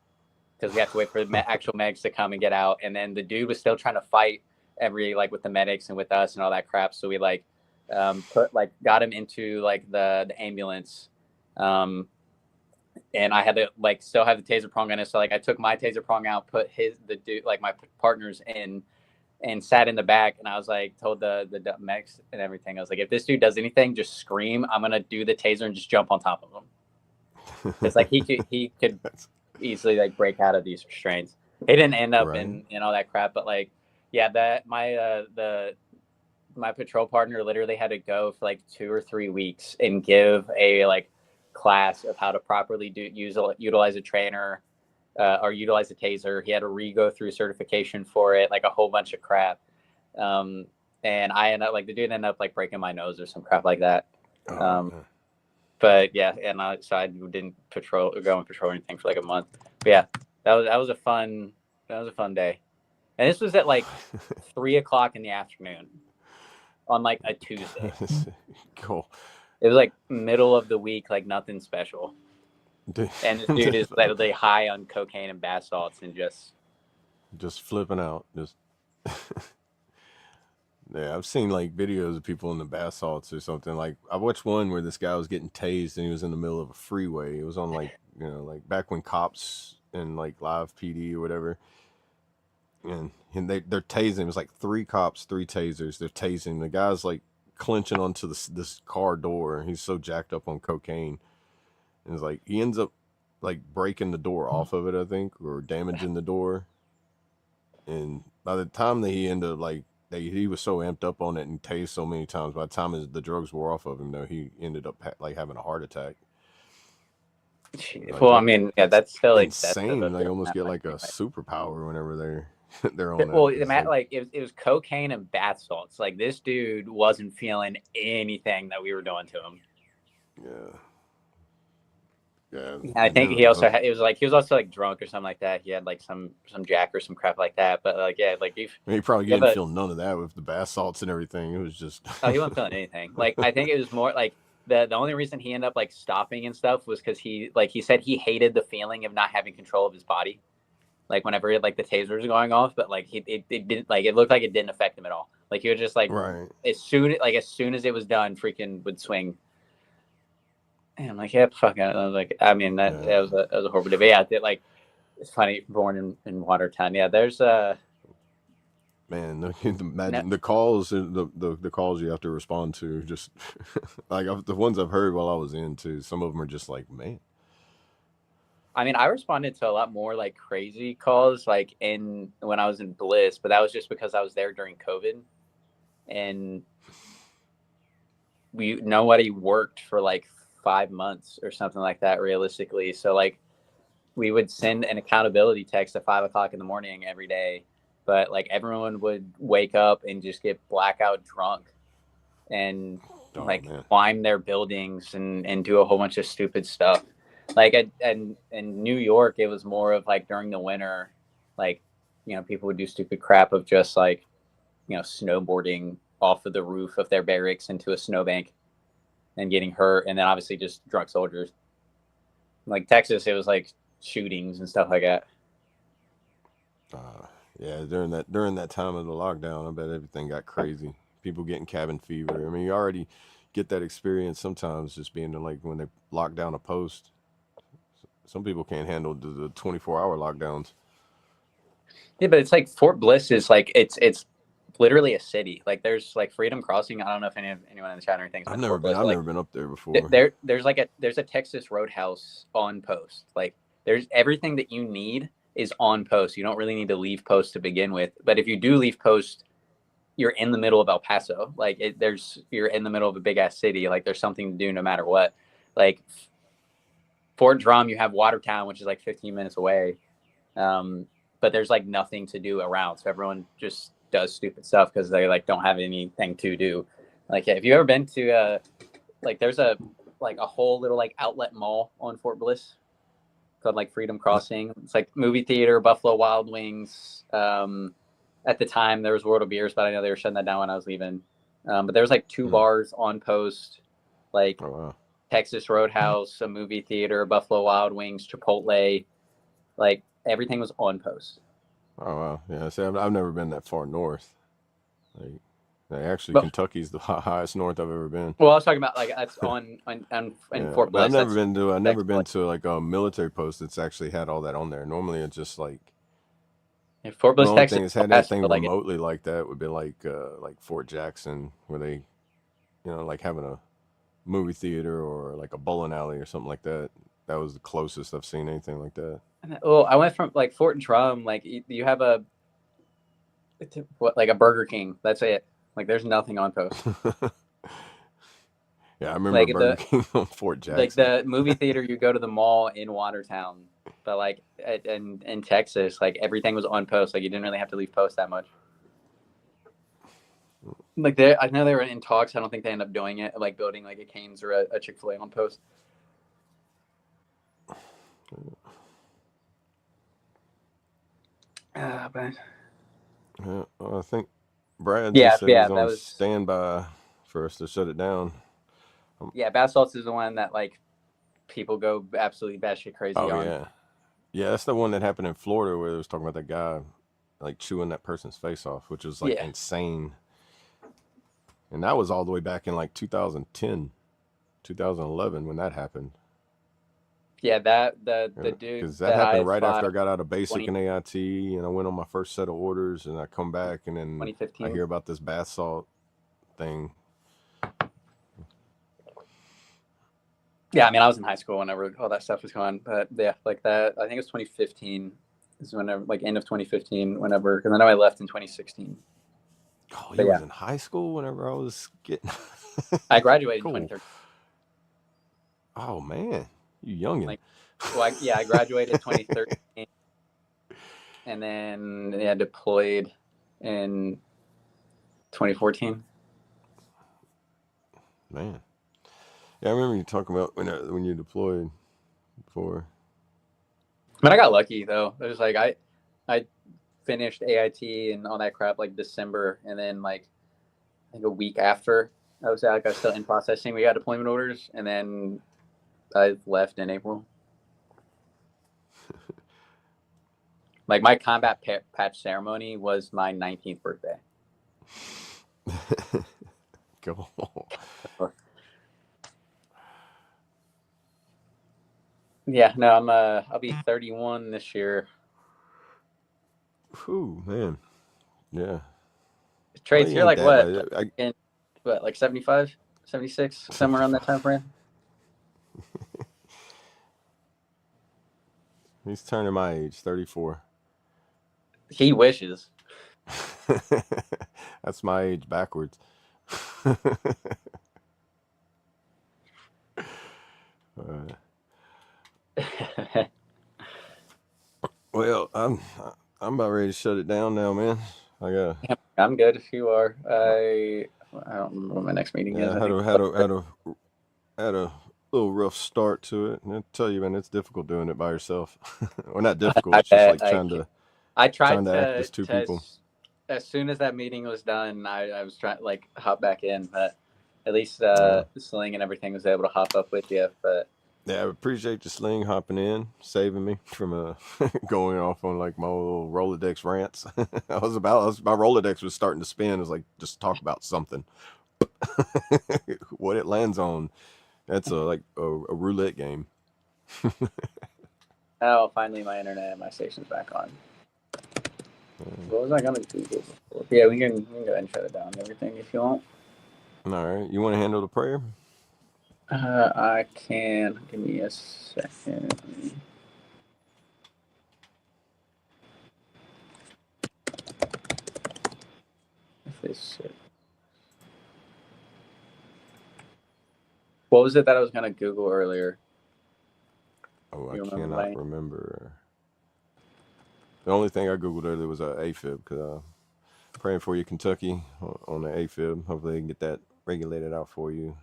because we have to wait for the actual medics to come and get out. And then the dude was still trying to fight with the medics and with us and all that crap. So we got him into like the ambulance. And I had to like still have the taser prong in it. So like I took my taser prong out, put my partners in, and sat in the back. And I was like, told the medics and everything, I was like, if this dude does anything, just scream. I'm gonna do the taser and just jump on top of him. It's like he could easily like break out of these restraints. He didn't end up in all that crap, but like yeah, that my patrol partner literally had to go for like 2 or 3 weeks and give a like class of how to properly utilize a trainer or utilize a taser. He had to go through certification for it, like a whole bunch of crap. And I ended up like the dude ended up like breaking my nose or some crap like that. But yeah, and so I didn't go and patrol anything for like a month. But yeah, that was a fun day. And this was at like 3:00 in the afternoon on like a Tuesday. Cool. It was like middle of the week, like nothing special. And this dude is literally high on cocaine and bath salts and just flipping out. Yeah, I've seen like videos of people in the bath salts or something. Like I watched one where this guy was getting tased and he was in the middle of a freeway. It was on like like back when cops and like live PD or whatever. And they're tasing. It was like 3 cops, 3 tasers. They're tasing. The guy's like clinching onto this car door. He's so jacked up on cocaine, and it's like he ends up like breaking the door off of it, I think, or damaging the door. And by the time that he ended up like he was so amped up on it and tased so many times, by the time the drugs wore off of him, though, he ended up like having a heart attack. Like, well, I mean, yeah, that's still like insane. Like almost get like a superpower whenever they're on that. Well, like it was cocaine and bath salts. Like this dude wasn't feeling anything that we were doing to him. Yeah. Yeah, I think he also he was also like drunk or something like that. He had like some jack or some crap like that. But like yeah, like he probably didn't feel none of that with the bath salts and everything. It was just oh, he wasn't feeling anything. Like I think it was more like the only reason he ended up like stopping and stuff was because he said he hated the feeling of not having control of his body. Like whenever he had, like the taser was going off, but like it didn't, like it looked like it didn't affect him at all. Like he was just like right. as soon as it was done, freaking would swing. And I'm like, yeah, fuck it. I was like, I mean, that was a horrible debate. Yeah, like it's funny, born in Watertown. Yeah, there's man, imagine the calls, the calls you have to respond to. Just like the ones I've heard while I was in too. Some of them are just like, man. I mean, I responded to a lot more like crazy calls like when I was in Bliss, but that was just because I was there during COVID, and nobody worked for like 5 months or something like that realistically. So like we would send an accountability text at 5 o'clock in the morning every day, but like everyone would wake up and just get blackout drunk and climb their buildings and do a whole bunch of stupid stuff. Like in New York, it was more of like during the winter, like, you know, people would do stupid crap of just like, you know, snowboarding off of the roof of their barracks into a snowbank and getting hurt. And then obviously just drunk soldiers. Like Texas, it was like shootings and stuff like that. Yeah, during that time of the lockdown, I bet everything got crazy. People getting cabin fever. I mean, you already get that experience sometimes just being like when they lock down a post. Some people can't handle the 24-hour lockdowns. Yeah, but it's like Fort Bliss is like it's literally a city. Like there's like Freedom Crossing. I don't know if anyone in the chat or anything. I've never been up there before. There's a Texas Roadhouse on post. Like there's everything that you need is on post. You don't really need to leave post to begin with. But if you do leave post, you're in the middle of El Paso. Like you're in the middle of a big ass city. Like there's something to do no matter what. Like Fort Drum, you have Watertown, which is like 15 minutes away. But there's like nothing to do around. So everyone just does stupid stuff because they like don't have anything to do. Like, yeah, if you've ever been to like there's a whole little like outlet mall on Fort Bliss called like Freedom Crossing. It's like movie theater, Buffalo Wild Wings. At the time there was World of Beers, but I know they were shutting that down when I was leaving. But there was like 2 bars on post, like Texas Roadhouse, a movie theater, Buffalo Wild Wings, Chipotle, like everything was on post. Oh wow, yeah. See, I've never been that far north. Actually, Kentucky's the highest north I've ever been. Well, I was talking about like that's in Fort Bliss. I've never been to like a military post that's actually had all that on there. Normally, it's just like Fort Bliss, the only Texas. thing that's had anything remotely like that would be like Fort Jackson, where they, you know, like having a movie theater or like a bowling alley or something like that. That was the closest I've seen anything like that. Oh, I went from like Fort Drum. Like you have a Burger King. That's it. Like there's nothing on post. Yeah, I remember like Burger King on Fort Jackson. Like the movie theater, you go to the mall in Watertown, but like in Texas, like everything was on post. Like you didn't really have to leave post that much. Like I know they were in talks. I don't think they ended up doing it. Like building like a Cane's or a Chick-fil-A on post. But yeah, well, I think Brad said he was on standby for us to shut it down. Yeah, bath salts is the one that like people go absolutely batshit crazy on. Yeah, that's the one that happened in Florida where it was talking about that guy like chewing that person's face off, which was like insane. And that was all the way back in like 2010, 2011 when that happened. Yeah, the dude. Because that happened right after I got out of basic and AIT, and I went on my first set of orders, and I come back, and then I hear about this bath salt thing. Yeah, I mean, I was in high school whenever all that stuff was going on, but yeah, like that. I think it was 2015 is whenever, like end of 2015, whenever, because I know I left in 2016. Oh, But you yeah, was in high school whenever I was getting. I graduated in Cool. 2013. Oh man, you youngin. Like, well, I graduated 2013, and then deployed in 2014. Man, yeah, I remember you talking about when you deployed before. I mean, I got lucky though. It was like I finished AIT and all that crap like December, and then like I think a week after I was still in processing. We got deployment orders, and then I left in April. Like my combat patch ceremony was my 19th birthday. Cool. Yeah, no, I'll be 31 this year. Whew, man. Yeah. Trace, Well, you're like what? bad. In what, like 75, 76, somewhere around that time frame? He's turning my age, 34. He wishes. That's my age backwards. Well, I'm about ready to shut it down now, man. I'm good if you are. I don't remember what my next meeting is. I had a little rough start to it, and I tell you, man, it's difficult doing it by yourself. Or not difficult. It's just like I tried trying to act as two people. As soon as that meeting was done, I was trying like hop back in, but at least Sling and everything was able to hop up with you. But yeah, I appreciate the Sling hopping in, saving me from going off on like my little Rolodex rants. My Rolodex was starting to spin. I was like, just talk about something. What it lands on, that's like a roulette game. oh, finally my internet and my station's back on. What was I gonna do before? Yeah, we can go ahead and shut it down and everything if you want. All right, you want to handle the prayer? I can. Give me a second. What was it that I was gonna Google earlier? Oh, I cannot remember. The only thing I Googled earlier was AFib, because praying for you, Kentucky, on the AFib. Hopefully they can get that regulated out for you.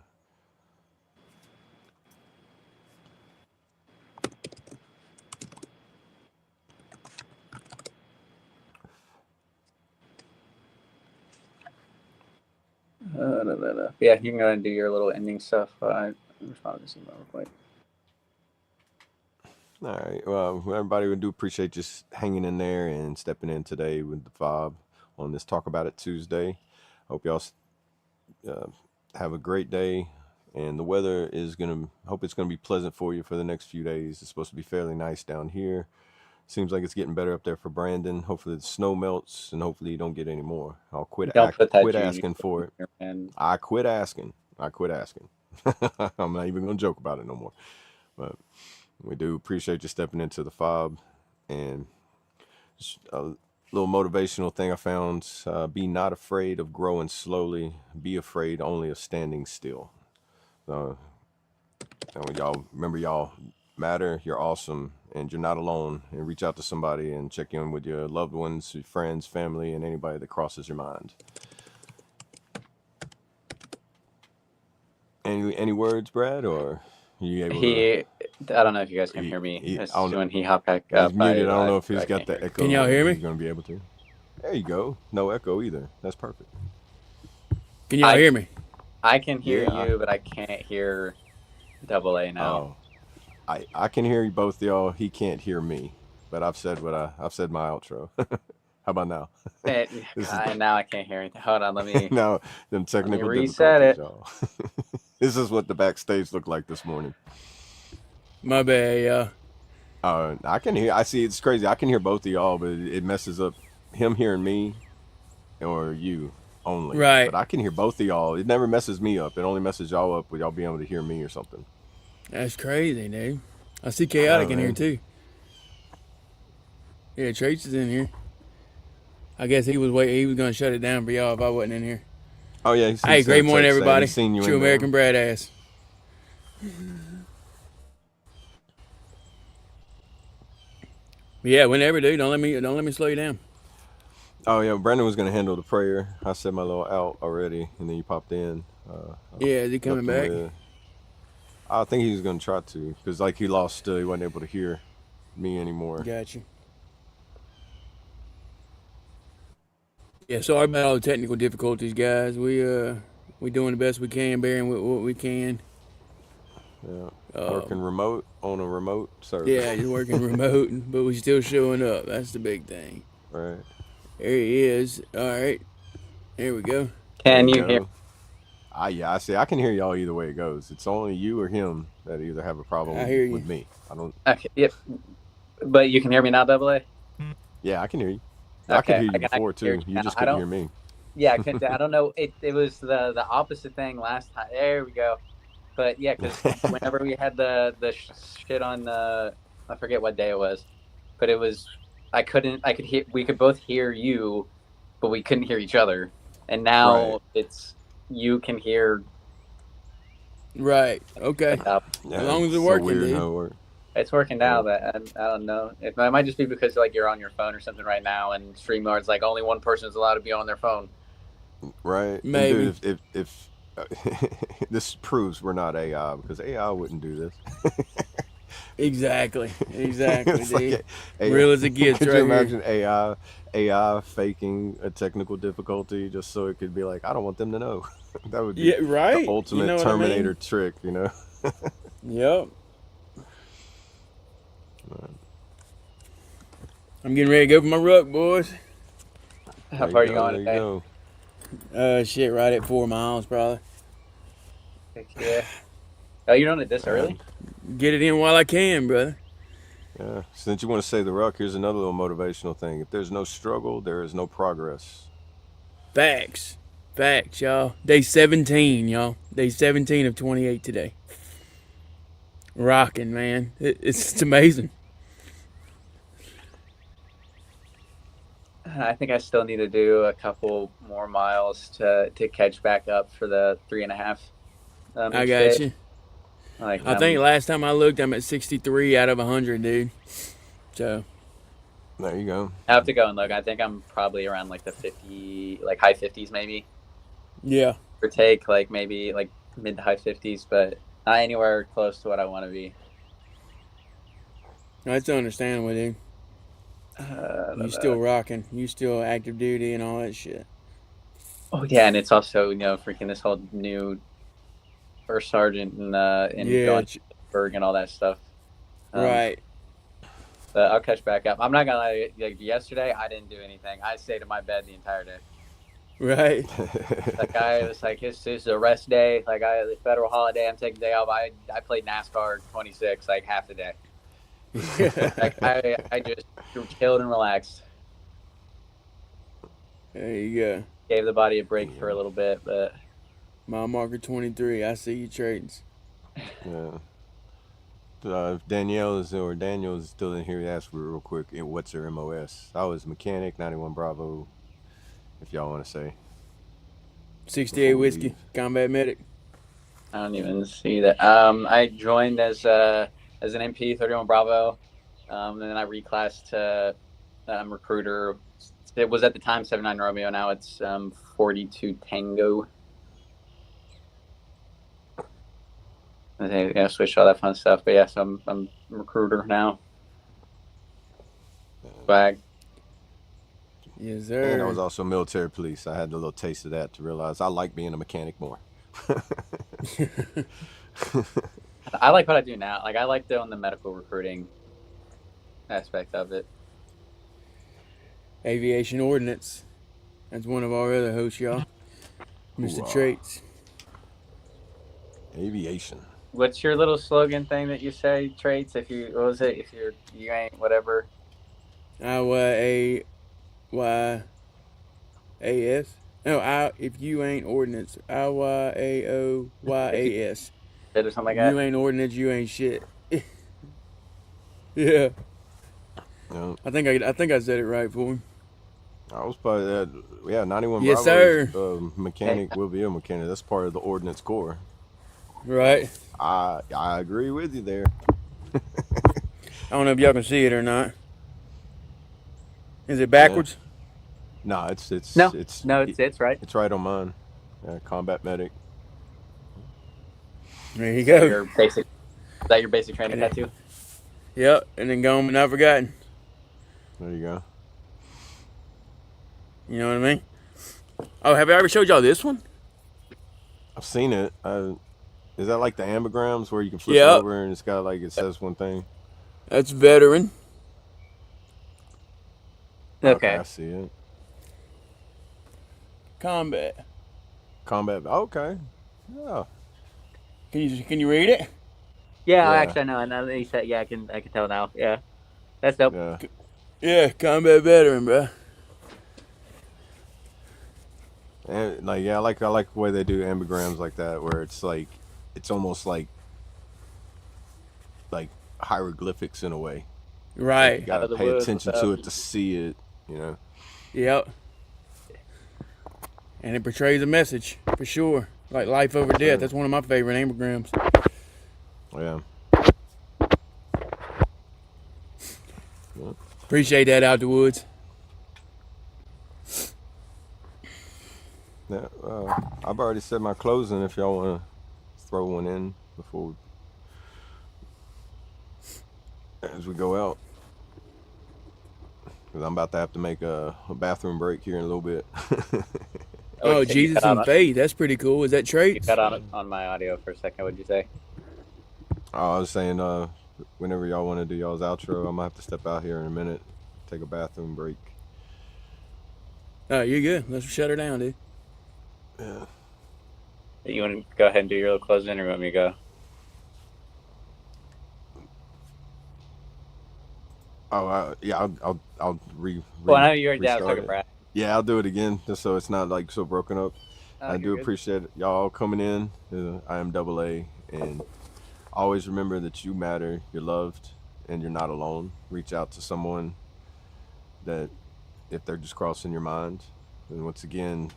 Yeah, you can go ahead and do your little ending stuff. I responded to email real quick. All right. Well, everybody, we do appreciate just hanging in there and stepping in today with the F.O.B on this Talk About It Tuesday. Hope y'all have a great day. And the weather hope it's going to be pleasant for you for the next few days. It's supposed to be fairly nice down here. Seems like it's getting better up there for Brandon. Hopefully the snow melts, and hopefully you don't get any more. I'll quit asking for it. I quit asking. I'm not even going to joke about it no more. But we do appreciate you stepping into the F.O.B. And just a little motivational thing I found, be not afraid of growing slowly. Be afraid only of standing still. Y'all remember, y'all matter, you're awesome, and you're not alone. And reach out to somebody and check in with your loved ones, your friends, family, and anybody that crosses your mind. Any words, Brad, or are you able to? I don't know if you guys can hear me. When he hopped back up, he's muted. I don't know if he's got the echo. Can y'all hear me? He's going to be able to. There you go. No echo either. That's perfect. Can y'all hear me? I can hear you, but I can't hear AA now. Oh, I can hear you both, y'all. He can't hear me, but I've said my outro. How about now? Now I can't hear anything. Hold on, let me. Now them technical reset difficulties, y'all. This is what the backstage looked like this morning. My bad, yeah. I can hear. I see. It's crazy. I can hear both of y'all, but it messes up him hearing me or you only. Right. But I can hear both of y'all. It never messes me up. It only messes y'all up with y'all being able to hear me or something. That's crazy, dude. I see Chaotic in here too. Yeah, Trace is in here. I guess he was waiting. He was gonna shut it down for y'all if I wasn't in here. Oh yeah, Hey, great morning, everybody. He's seen you True in American there. Brad ass. Yeah, whenever, dude. Don't let me slow you down. Oh yeah, Brandon was gonna handle the prayer. I said my little out already, and then you popped in. Yeah, is he coming back? I think he was gonna try to, because like he wasn't able to hear me anymore. Gotcha. Yeah, sorry about all the technical difficulties, guys. We doing the best we can, bearing with what we can. Yeah, working remote on a remote server. Yeah, just working remote, but we still showing up. That's the big thing. Right. There he is. All right, there we go. Can you hear? Yeah, I see. I can hear y'all either way it goes. It's only you or him that either have a problem with me. I don't. Okay. Yep. But you can hear me now, Double A? Yeah, I can hear you. Okay. I could hear you before too. You just couldn't hear me. Yeah, I don't know. It was the opposite thing last time. There we go. But yeah, because whenever we had the shit on I forget what day it was, but it was I could hear, we could both hear you, but we couldn't hear each other. And now it's you can hear. Right. Okay. As long as it's working, dude. It's working now, but I don't know. It might just be because like you're on your phone or something right now, and StreamYard's like only one person is allowed to be on their phone. Right. Maybe. And dude, if this proves we're not AI, because AI wouldn't do this. Exactly, dude. Real as it gets. Could right you imagine here. AI faking a technical difficulty just so it could be like, I don't want them to know. That would be right. the ultimate Terminator trick, you know? Yep. I'm getting ready to go for my ruck, boys. How far are you going today? Shit, right at 4 miles, probably. Yeah. Oh, you're doing it this early? Get it in while I can, brother. Yeah. Since you want to say the ruck, here's another little motivational thing. If there's no struggle, there is no progress. Facts, y'all. Day 17, y'all. Day 17 of 28 today. Rocking, man. It's amazing. I think I still need to do a couple more miles to catch back up for the 3.5. I got you. I think last time I looked, I'm at 63 out of 100, dude. So there you go. I have to go and look. I think I'm probably around like the 50, like high 50s maybe. Yeah. Or take like maybe like mid to high 50s, but not anywhere close to what I want to be. That's understandable, dude. You still rocking. You still active duty and all that shit. Oh yeah, and it's also freaking this whole new first sergeant and going to Pittsburgh and all that stuff. Right. But I'll catch back up. I'm not gonna lie. Like yesterday, I didn't do anything. I stayed in my bed the entire day. Right. Like I was like, this is a rest day. Like the federal holiday. I'm taking a day off. I played NASCAR 26 like half the day. Like I just chilled and relaxed. There you go. Gave the body a break for a little bit, but mile marker 23. I see you trades. Yeah. If Danielle is still in here, ask real quick, what's her MOS? I was mechanic, 91 Bravo. If y'all want to say. 68 whiskey, combat medic. I don't even see that. I joined as an MP, 31 Bravo, and then I reclassed to recruiter. It was at the time 79 Romeo. Now it's 42 Tango. I switched all that fun stuff, but yes, I'm a recruiter now. Swag. Yes, sir. And I was also military police. I had a little taste of that to realize I like being a mechanic more. I like what I do now. Like I like doing the medical recruiting aspect of it. Aviation ordnance. That's one of our other hosts, y'all. Mr. Traits. Aviation. What's your little slogan thing that you say, Traits? If you ain't whatever. IYAS. No, if you ain't ordnance. IYAOYAS. or something like You that. ain't ordinance, you ain't shit. yeah. Yeah. I think I said it right for him. I was probably that. Yeah, 91 Yes, Bravo is sir. mechanic, will be a mechanic. That's part of the ordnance corps. So Right. I agree with you there. I don't know if y'all can see it or not. Is it Yeah. backwards? No, No, no, it's right. it's right on mine. Yeah, combat medic. There you Is that go. your basic? Is that your basic training And it, tattoo? yep, and then gone but not forgotten. There you go. You know what I mean? Oh, have I ever showed y'all this one? I've seen it. Is that like the ambigrams where you can flip it Yep. over and it's got like it says one thing? That's veteran. Okay, Okay. I see it. Combat. Combat. Okay. Yeah. Can you read it? Yeah, Yeah. actually, I know. And now that you said, yeah, I can tell now. Yeah, that's dope. Yeah. Yeah, combat veteran, bro. And like yeah, I like the way they do ambigrams like that, where it's like it's almost like hieroglyphics in a way. Like you Right. Out gotta of the pay woods. What's attention up? to it to see it. You know. Yep. And it portrays a message for sure. Like life over Sure. death. That's one of my favorite ambigrams. Yeah. Appreciate that, out the woods. Yeah. I've already said my closing. If y'all want to throw one in before as we go out, because I'm about to have to make a bathroom break here in a little bit. Oh, You Jesus cut out and faith. That's pretty cool. Is that You traits? cut out on my audio for a second. What'd you say? I was saying, whenever y'all want to do y'all's outro, I'm gonna have to step out here in a minute, take a bathroom break. Oh, you're good. Let's shut her down, dude. Yeah. You want to go ahead and do your little closing, or you want me to go? Oh, yeah. I'll Well, I know you already did. I was restart talking it. Brad. Yeah, I'll do it again, just so it's not like so broken up. I do You're good. appreciate y'all coming in. I am Double A, and always remember that you matter, you're loved, and you're not alone. Reach out to someone that, if they're just crossing your mind. And once again,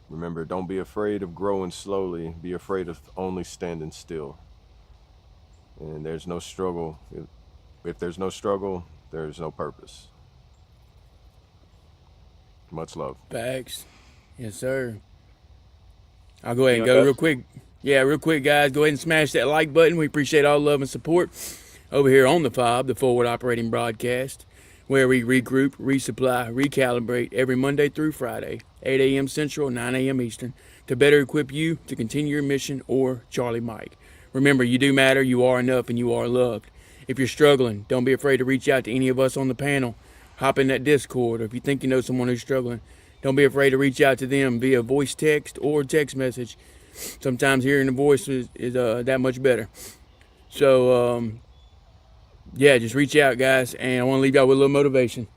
remember, don't be afraid of growing slowly. Be afraid of only standing still. And there's no struggle. If there's no struggle, there's no purpose. Much love. Facts. Yes, sir. I'll go ahead You and want go to real quick. Yeah, real quick, guys. Go ahead and smash that like button. We appreciate all love and support over here on the F.O.B, the Forward Operating Broadcast, where we regroup, resupply, recalibrate every Monday through Friday, 8 a.m. Central, 9 a.m. Eastern, to better equip you to continue your mission, or Charlie Mike. Remember, you do matter, you are enough, and you are loved. If you're struggling, don't be afraid to reach out to any of us on the panel. Hop in that Discord, or if you think you know someone who's struggling, don't be afraid to reach out to them via voice text or text message. Sometimes hearing the voice is that much better. So, yeah, just reach out, guys, and I want to leave y'all with a little motivation.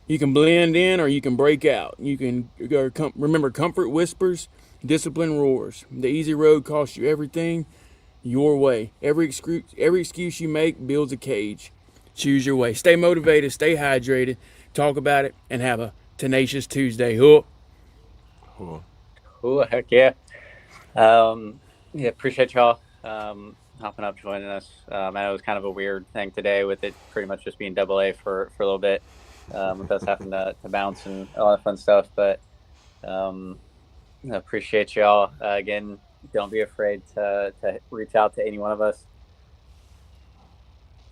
You can blend in or you can break out. You can remember, comfort whispers, discipline roars. The easy road costs you everything your way. Every excuse you make builds a cage. Choose your way. Stay motivated, stay hydrated, talk about it, and have a tenacious Tuesday. Cool. Cool. Heck yeah. Yeah, appreciate y'all hopping up, joining us. I know it was kind of a weird thing today with it pretty much just being Double A for a little bit, with us having to bounce and all that fun stuff. But I appreciate y'all. Again, don't be afraid to reach out to any one of us.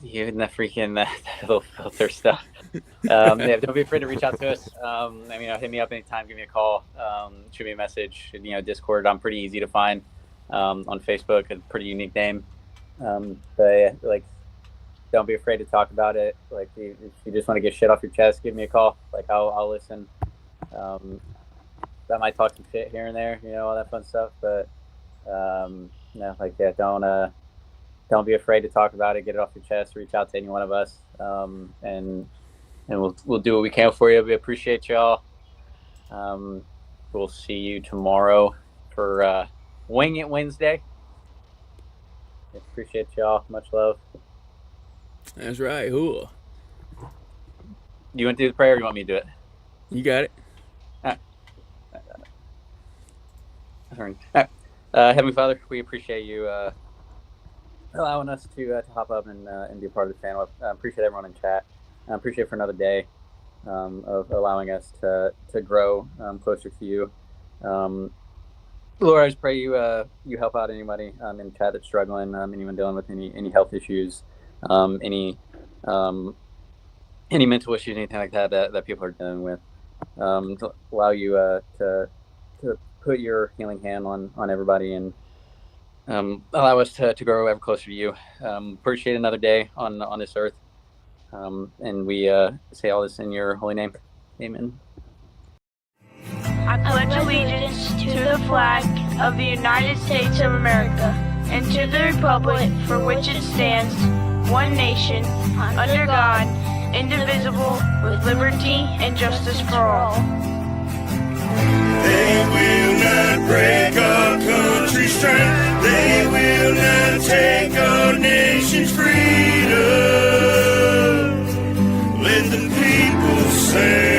Even the freaking little filter stuff. Yeah, don't be afraid to reach out to us. Hit me up anytime, give me a call, shoot me a message. Discord, I'm pretty easy to find. On Facebook, a pretty unique name. But yeah, like, don't be afraid to talk about it. Like, if you just want to get shit off your chest, give me a call. Like, I'll listen. I might talk some shit here and there, all that fun stuff. But don't be afraid to talk about it. Get it off your chest. Reach out to any one of us, and we'll do what we can for you. We appreciate y'all. We'll see you tomorrow for Wing It Wednesday. Appreciate y'all. Much love. That's right. Cool. You want to do the prayer or you want me to do it? You got it. All right. Heavenly Father, we appreciate you allowing us to hop up and be a part of the channel. Appreciate everyone in chat. Appreciate for another day of allowing us to grow closer to you. Lord, I just pray you help out anybody in chat that's struggling, anyone dealing with any health issues, any mental issues, anything like that people are dealing with. To allow you to put your healing hand on everybody and allow us to grow ever closer to you. Appreciate another day on this earth. And we say all this in your holy name. Amen. I pledge allegiance to the flag of the United States of America and to the republic for which it stands, one nation, under God, indivisible, with liberty and justice for all. They will not break our country's strength. They will not take our nation's freedom. Let the people say